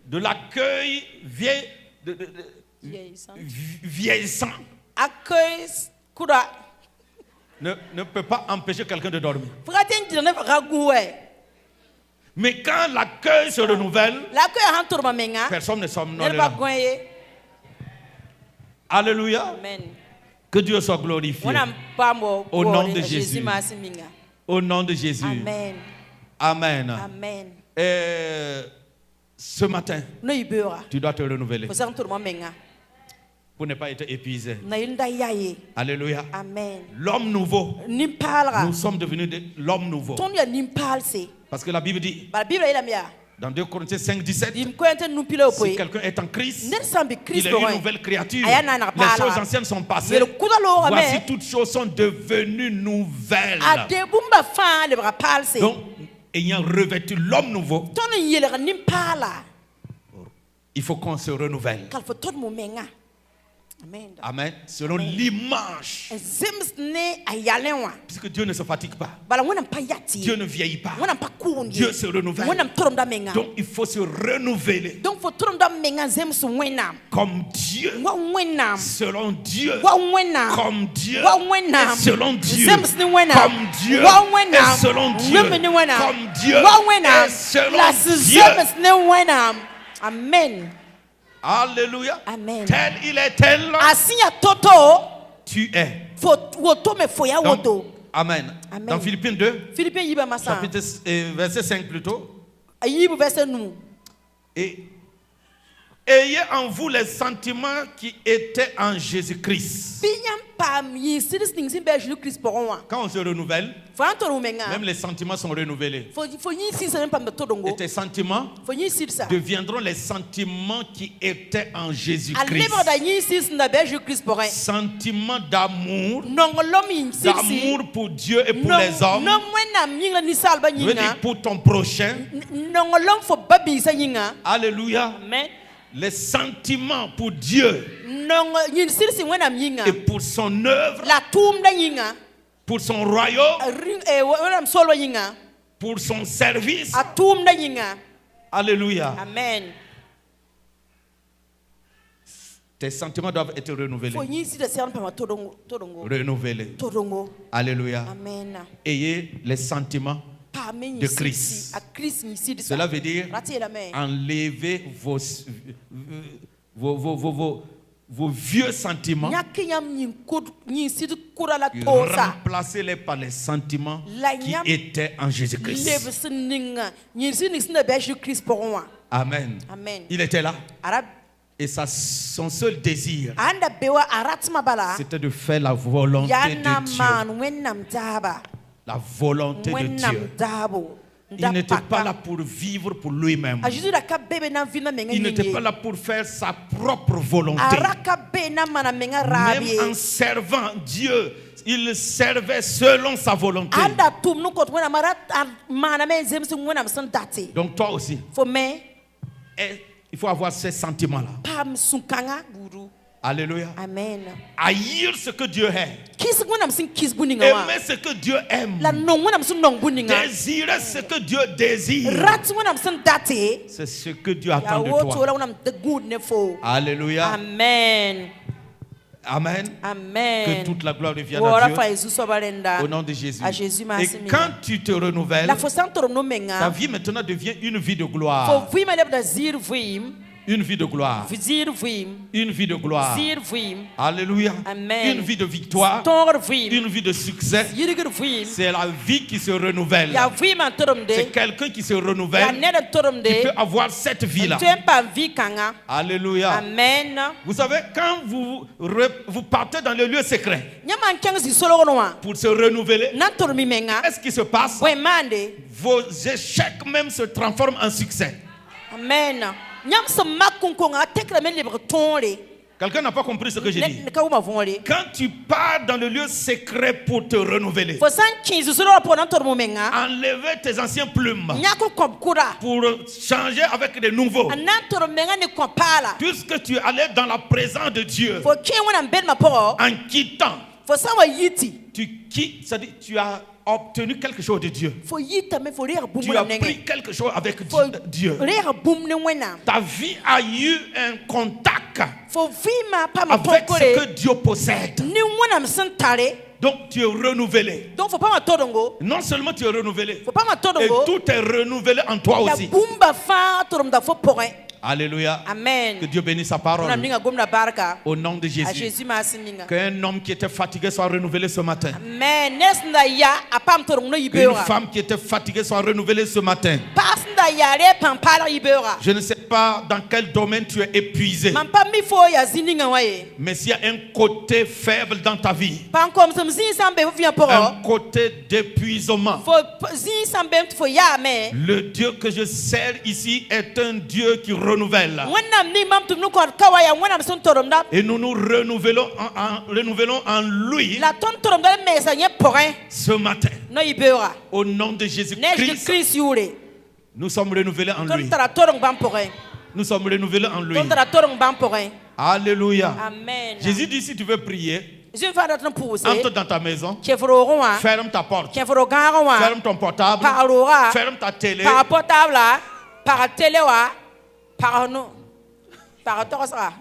A: de l'accueil vieillissant
B: accueil kura
A: ne peut pas empêcher quelqu'un de dormir. Mais quand l'accueil se renouvelle, personne ne somnolera. Alléluia.
B: Amen.
A: Que Dieu soit glorifié. Au nom de Jésus. Au nom de Jésus.
B: Amen.
A: Amen.
B: Amen.
A: Et ce matin, tu dois te renouveler pour ne pas être épuisé. Alléluia.
B: Amen.
A: L'homme nouveau. Nous sommes devenus l'homme nouveau. Parce que la Bible dit dans 2 Corinthiens 5, 17, si quelqu'un est en Christ, il est une nouvelle créature. Les choses anciennes sont passées. Voici toutes choses sont devenues nouvelles. Donc, ayant revêtu l'homme nouveau, il faut qu'on se renouvelle.
B: Amen.
A: Amen. Selon l'image. Puisque Dieu ne se fatigue pas. Dieu ne vieillit pas. Dieu se renouvelle. Donc il faut se renouveler. Comme Dieu. Selon Dieu. Comme Dieu. Et selon Dieu. Comme Dieu. Et selon Dieu. Comme Dieu. Et selon Dieu.
B: Amen.
A: Alléluia.
B: Amen.
A: Tel il est tel. Tu es. Donc, amen.
B: Amen.
A: Dans Philippiens 2, chapitre, verset 5 plutôt. Et ayez en vous les sentiments qui étaient en Jésus-Christ. Quand on se renouvelle, même les sentiments sont renouvelés. Et tes sentiments deviendront les sentiments qui étaient en Jésus-Christ. Sentiments d'amour, d'amour pour Dieu et pour les hommes. Je veux dire pour ton prochain. Alléluia. Les sentiments pour Dieu et pour son œuvre, pour son royaume, pour son service. Alléluia.
B: Amen.
A: Tes sentiments doivent être renouvelés. Renouvelés. Alléluia.
B: Amen.
A: Ayez les sentiments de Christ. Cela veut dire enlever vos vieux sentiments, remplacez-les par les sentiments qui étaient en Jésus-Christ. Amen. Il était là. Et son seul désir, c'était de faire la volonté de Dieu. La volonté de Dieu. Il n'était pas là pour vivre pour lui-même. Il n'était pas là pour faire sa propre volonté. Même en servant Dieu, il servait selon sa volonté. Donc toi aussi, Il faut avoir ces sentiments-là.
B: pam sunkanga guru.
A: Alléluia.
B: Amen.
A: Haïr ce que Dieu est.
B: Kis ngwana msin kis buninga wa.
A: Aimer ce que Dieu aime.
B: La non ngwana msin nong buninga.
A: Désirer ce que Dieu désire.
B: Rat ngwana msin date.
A: C'est ce que Dieu
B: Ya
A: attend de
B: woto
A: toi.
B: la ngwana mte good ne fo.
A: Alléluia.
B: Amen.
A: Amen.
B: Amen.
A: Que toute la gloire revienne
B: Wora
A: à
B: fa
A: Dieu.
B: Yesu so balenda.
A: Au nom de Jésus.
B: A Jésus
A: Et
B: merci.
A: quand tu te renouvelles,
B: La fo santorom no
A: ta
B: menga.
A: vie maintenant devient une vie de
B: Fo
A: gloire.
B: vima leb da zir vim.
A: Une vie de gloire.
B: Zir vim.
A: Une vie de gloire.
B: Zir vim.
A: Alléluia.
B: Amen.
A: Une vie de victoire.
B: Tor vim.
A: Une vie de succès.
B: Yirigir vim.
A: C'est la vie qui se renouvelle.
B: Ya vim antorom de.
A: C'est quelqu'un qui se
B: Ya
A: renouvelle
B: neda torom
A: qui
B: de.
A: peut avoir cette vie-là.
B: Tu pas vie kanga.
A: Alléluia.
B: Amen.
A: Vous savez, quand vous partez dans le lieu secret
B: Nyaman kang si solo noa.
A: pour se renouveler,
B: Na tormi menga.
A: qu'est-ce qui se passe?
B: We mande.
A: Vos échecs même se transforment en succès.
B: Amen. Nyam se makun konga tekra men libre tonle.
A: Quelqu'un n'a pas compris ce que j'ai dit.
B: Ne ka uma vonle.
A: Quand tu pars dans le lieu secret pour te renouveler,
B: Fo san 15 solo po na tormo menga.
A: enlever tes anciens plumes
B: Nyako kopkura.
A: pour changer avec des nouveaux.
B: Anan tormo menga ni kopala.
A: Puisque tu allais dans la présence de Dieu,
B: Fo kin wana ben ma po.
A: en quittant,
B: Fo san wa yiti.
A: tu quittes, c'est-à-dire tu as obtenu quelque chose de Dieu.
B: Fo yita me fo rire bum
A: Tu
B: na
A: as pris
B: nenge.
A: quelque chose avec
B: Fo
A: Dieu.
B: rire bum ne wena.
A: Ta vie a eu un contact
B: Fo vima pa ma
A: avec ce que
B: ponkore.
A: Dieu possède.
B: Ni wana msantare.
A: Donc tu es renouvelé.
B: Donc faut pas ma todongo.
A: Non seulement tu es renouvelé,
B: Faut pas ma
A: et
B: todongo.
A: tout est renouvelé en toi
B: La
A: aussi.
B: bumba fa torom da fo porin.
A: Alléluia.
B: Amen.
A: Que Dieu bénisse sa
B: On a
A: parole.
B: ninga gomna barka.
A: Au nom de
B: A
A: Jésus.
B: Jésus ma sininga.
A: Qu'un homme qui était fatigué soit renouvelé ce matin.
B: Amen. Nesnda ya apam torom no
A: Une
B: ibeura.
A: femme qui était fatiguée soit renouvelée ce matin.
B: Pasnda ya re pampala ibeura.
A: Je ne sais pas dans quel domaine tu es épuisé,
B: Mampa mi fo ya zininga waye.
A: mais s'il y a un côté faible dans ta vie,
B: Pan kom som zin sambe fo vient poro.
A: un côté d'épuisement,
B: Fo zin sambe fo ya me.
A: le Dieu que je sers ici est un Dieu qui renouvelle.
B: Wonam ni mam tum no ko kawaya wonam son torom da.
A: Et nous nous renouvelons en lui
B: La ton torom da mesa nye porin.
A: ce matin.
B: No ibeura.
A: Au nom de
B: Ne
A: Jésus-Christ,
B: Christ yure.
A: nous sommes renouvelés en
B: Ton
A: lui.
B: tara torom ban porin.
A: Nous sommes renouvelés en lui.
B: Ton tara torom ban porin.
A: Alléluia.
B: Amen.
A: Jésus dit, si tu veux prier,
B: Je vais faire notre pouce.
A: entre dans ta maison,
B: Chefroa.
A: ferme ta porte,
B: Chefroa.
A: ferme ton portable,
B: Parlora.
A: ferme ta télé,
B: Par portable là. Par télé wa. Par nous. Par torsa.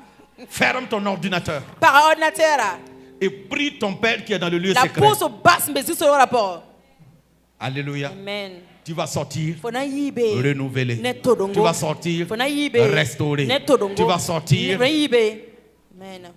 A: ferme ton ordinateur
B: Par ordinateur là.
A: et prie ton Père qui est dans le lieu
B: La
A: secret.
B: pousse au basse mais sur le rapport.
A: Alléluia.
B: Amen.
A: Tu vas sortir
B: Fona yibe.
A: renouvelé.
B: Ne todongo.
A: Tu vas sortir
B: Fona yibe.
A: restauré.
B: Ne todongo.
A: Tu vas sortir
B: Ne yibe. Amen.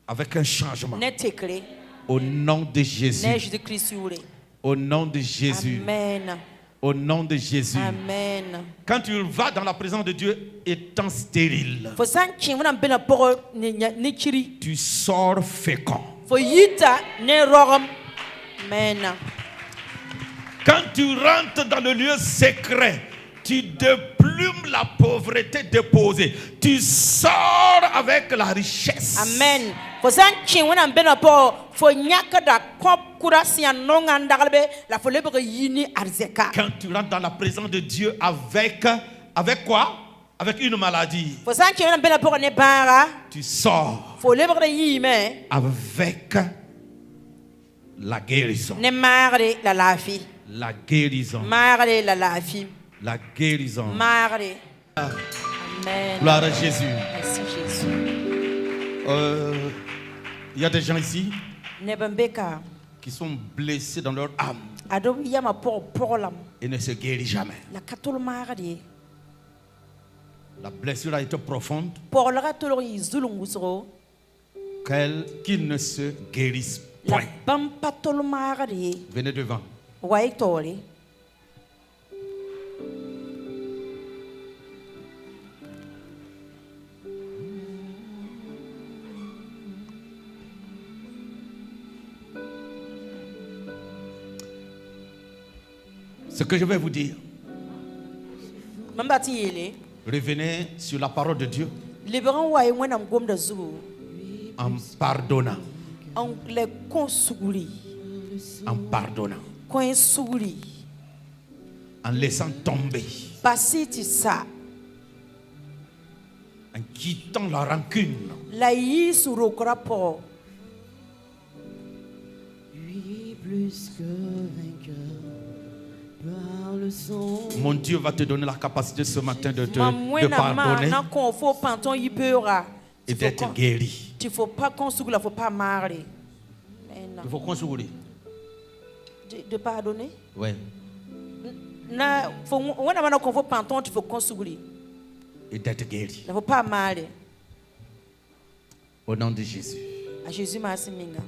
A: avec un changement.
B: Ne tekle.
A: Au nom de Jésus.
B: Ne Jésus Christ yure.
A: Au nom de Jésus.
B: Amen.
A: Au nom de Jésus.
B: Amen.
A: Quand tu vas dans la présence de Dieu étant stérile,
B: Fo sanchi wona bena poro ni chiri.
A: tu sors fécond.
B: Fo yita ne rorom. Amen.
A: Quand tu rentres dans le lieu secret, tu déplumes la pauvreté déposée. Tu sors avec la richesse.
B: Amen. Fo sanchi wona bena po fo nyaka da kop kurasi anonga ndagalbe la fo lebe yini arzeka.
A: Quand tu rentres dans la présence de Dieu avec quoi? Avec une maladie.
B: Fo sanchi wona bena po ne bara
A: Tu sors
B: fo lebe yime
A: avec la guérison.
B: ne mare la lafi.
A: La guérison.
B: Mare la lafi.
A: La guérison.
B: Mare. Amen.
A: Gloire à Jésus.
B: Merci Jésus.
A: Il y a des gens ici
B: Nebembeka.
A: qui sont blessés dans leur âme
B: Ado yama por lam.
A: et ne se guérissent jamais.
B: La katol mare de.
A: La blessure a été profonde,
B: Por la katol izulungusro.
A: qu'ils ne se guérissent
B: La
A: point.
B: bampatol mare de.
A: Venez devant.
B: Waitole.
A: Ce que je vais vous dire,
B: Mambati yele.
A: revenez sur la parole de Dieu
B: Liberan waye wenam gomda zugu.
A: en pardonnant.
B: En le konsuguri.
A: En pardonnant.
B: Konsuguri.
A: En laissant tomber.
B: Pasiti sa.
A: en quittant la rancune.
B: La yi suro krapo.
C: Lui plus que vainqueur par le sang.
A: Mon Dieu va te donner la capacité ce matin de
B: Mamwena ma
A: pardonner
B: na kon fo panton yi beura.
A: et d'être guéri.
B: Tu faut pas construire la faut pas marrer. Amen.
A: Il faut construire.
B: De pardonner.
A: Oui.
B: Na faut on a na kon fo panton tu faut construire.
A: Et d'être guéri.
B: La faut pas marrer.
A: Au nom de Jésus.
B: A Jésus m'a siminga.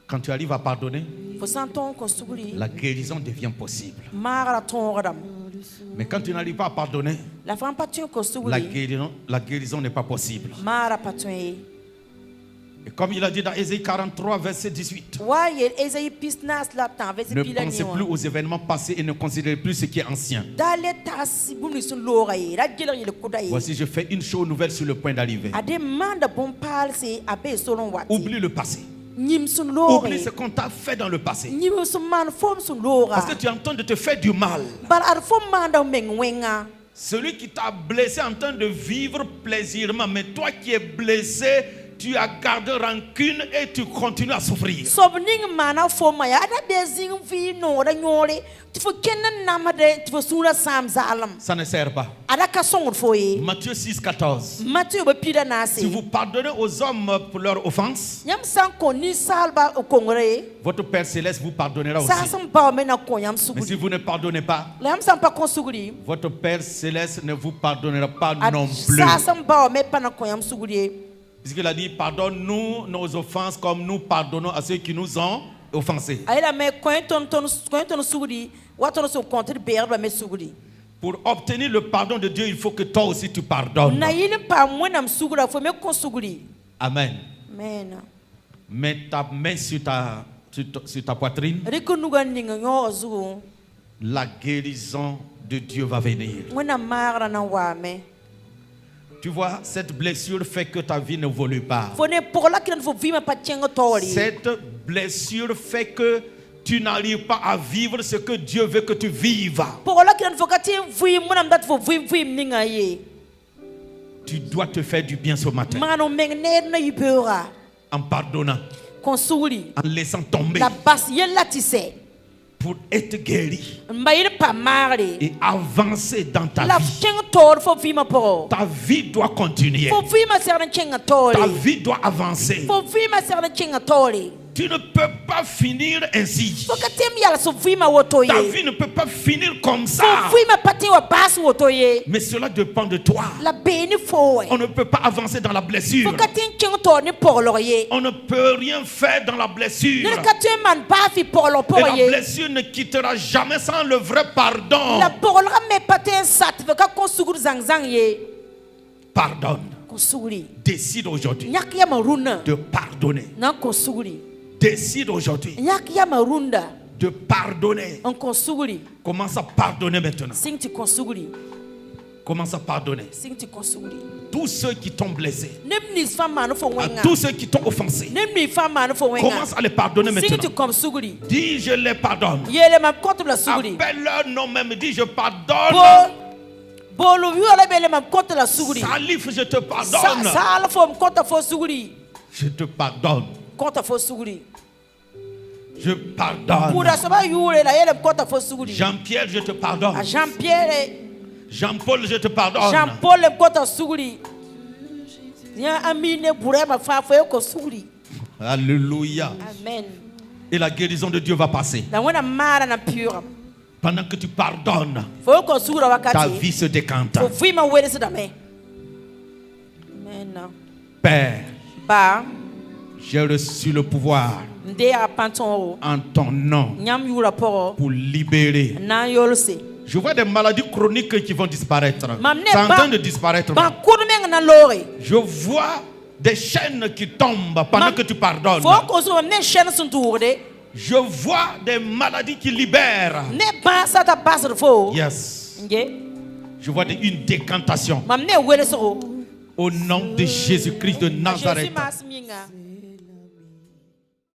A: Quand tu arrives à pardonner,
B: Faut senton construire.
A: la guérison devient possible.
B: Mara ton radam.
A: Mais quand tu n'arrives pas à pardonner,
B: La femme pas tu construire.
A: la guérison n'est pas possible.
B: Mara patun.
A: Et comme il a dit dans Ésaïe 43, verset 18,
B: Waye Esaïe pisnas la tan verset
A: ne
B: pilani.
A: pensez plus aux événements passés et ne considérez plus ce qui est ancien.
B: Dale tasi bumi sun loraye. La gela yele kudaye.
A: Voici, je fais une chose nouvelle sur le point d'arriver.
B: Ade manda bon palse abe solon wati.
A: Oublie le passé.
B: Nyim sun
A: Oublie
B: lore.
A: ce qu'on t'a fait dans le passé.
B: Nyim sun man form sun lora.
A: Parce que tu es en train de te faire du mal.
B: Bar ar fom manda mengwenga.
A: Celui qui t'a blessé en train de vivre plaisireusement, mais toi qui es blessé, tu as gardé rancune et tu continues à souffrir.
B: Sobning mana foma ya ada bezing vi no da nyore. Tu faut kenan namade tu faut sura sam zalam.
A: Ça ne sert pas.
B: Ada ka songor foye.
A: Matthieu 6, 14.
B: Mathieu be pida
A: Si
B: nase.
A: vous pardonnez aux hommes pour leurs offenses,
B: Yam san ko ni salba o kongre.
A: votre Père Céleste vous pardonnera aussi.
B: Sa sam ba me na ko yam
A: Mais si
B: suguri.
A: vous ne pardonnez pas,
B: Lam sam pa kon suguri.
A: votre Père Céleste ne vous pardonnera pas non plus.
B: Sa sam ba me pa na ko yam suguri.
A: Puisqu'il a dit, pardonne-nous nos offenses comme nous pardonnons à ceux qui nous ont offensés.
B: Ayla me koenton suguri. Waton so contre berba me suguri.
A: Pour obtenir le pardon de Dieu, il faut que toi aussi tu pardonnes.
B: Na yile pa mwenam sugura fo me kon suguri.
A: Amen.
B: Amen.
A: Mets ta main sur ta poitrine.
B: Rikunuga ninga nyo ozu.
A: La guérison de Dieu va venir.
B: Mwena mara na wame.
A: Tu vois, cette blessure fait que ta vie n'évolue pas.
B: Fo ne pola kinan fo vima pa tiengo tori.
A: Cette blessure fait que tu n'arrives pas à vivre ce que Dieu veut que tu vives.
B: Pola kinan fo kati vui mwenam dat fo vui ninga ye.
A: Tu dois te faire du bien ce matin
B: Mano mengne na yipera.
A: en pardonnant,
B: Konsuli.
A: en laissant tomber
B: La bas yella tise.
A: pour être guéri
B: Mbayir pa mare.
A: et avancer dans ta
B: La
A: vie.
B: tiengo tor fo vima po.
A: Ta vie doit continuer.
B: Fo vima serna tienga tori.
A: Ta vie doit avancer.
B: Fo vima serna tienga tori.
A: Tu ne peux pas finir ainsi.
B: Fo katem yala so vima woto
A: Ta
B: ye.
A: vie ne peut pas finir comme
B: Fo
A: ça.
B: vima pati wa bas woto ye.
A: Mais cela dépend de toi.
B: La beni fo.
A: On ne peut pas avancer dans la blessure.
B: Fo katin tiengo tor ni polo ye.
A: On ne peut rien faire dans la blessure.
B: Ne katem man ba fi polo po
A: Et la
B: ye.
A: blessure ne quittera jamais sans le vrai pardon.
B: La polo me patin sat fe ka konsugur zang ye.
A: Pardonne.
B: Konsuguri.
A: Décide aujourd'hui
B: Nyak ya maruna.
A: de pardonner.
B: Na konsuguri.
A: Décide aujourd'hui
B: Nyak ya marunda.
A: de pardonner.
B: En konsuguri.
A: Commence à pardonner maintenant.
B: Sing ti konsuguri.
A: Commence à pardonner.
B: Sing ti konsuguri.
A: Tous ceux qui t'ont blessé,
B: Nemni fama no fo
A: à
B: wenga.
A: tous ceux qui t'ont offensé,
B: Nemni fama no fo wenga.
A: commence à les pardonner
B: Sing ti
A: maintenant.
B: konsuguri.
A: Dis, je les pardonne.
B: Yele ma contre la suguri.
A: Appelle leur nom même. Dis, je pardonne.
B: Bolo yola bele ma contre la suguri.
A: Salif, je te
B: Sa
A: pardonne.
B: la fo contre fo suguri.
A: Je te pardonne.
B: Contre fo suguri.
A: Je pardonne.
B: Pura soba yule la yele contre fo suguri.
A: Jean-Pierre, je te pardonne.
B: A Jean-Pierre,
A: Jean-Paul, je te pardonne.
B: Jean-Paul le contre suguri. Ya amine bure ma fa fo ko suguri.
A: Alléluia.
B: Amen.
A: Et la guérison de Dieu va passer.
B: La wana mara na pure.
A: Pendant que tu pardonnes,
B: Fo ko sugura
A: ta
B: wakati.
A: vie se décante.
B: Fo vima wele se dame. Amen.
A: Père,
B: Ba
A: j'ai reçu le pouvoir
B: nde a panton
A: en ton nom
B: nyam yura poro
A: pour libérer.
B: na yolse.
A: Je vois des maladies chroniques qui vont disparaître.
B: Mamne
A: C'est en
B: ba-
A: train de disparaître.
B: Ba kurmeng na lore.
A: Je vois des chaînes qui tombent pendant que tu pardonnes.
B: Fo ko so ne chaîne sun tourde.
A: Je vois des maladies qui libèrent.
B: Ne ba sa ta basre fo.
A: Yes.
B: Nge.
A: Je vois une décantation.
B: Mam ne wele so.
A: Au nom de Jésus-Christ de
B: Jésus
A: Nazareth.
B: mas minga.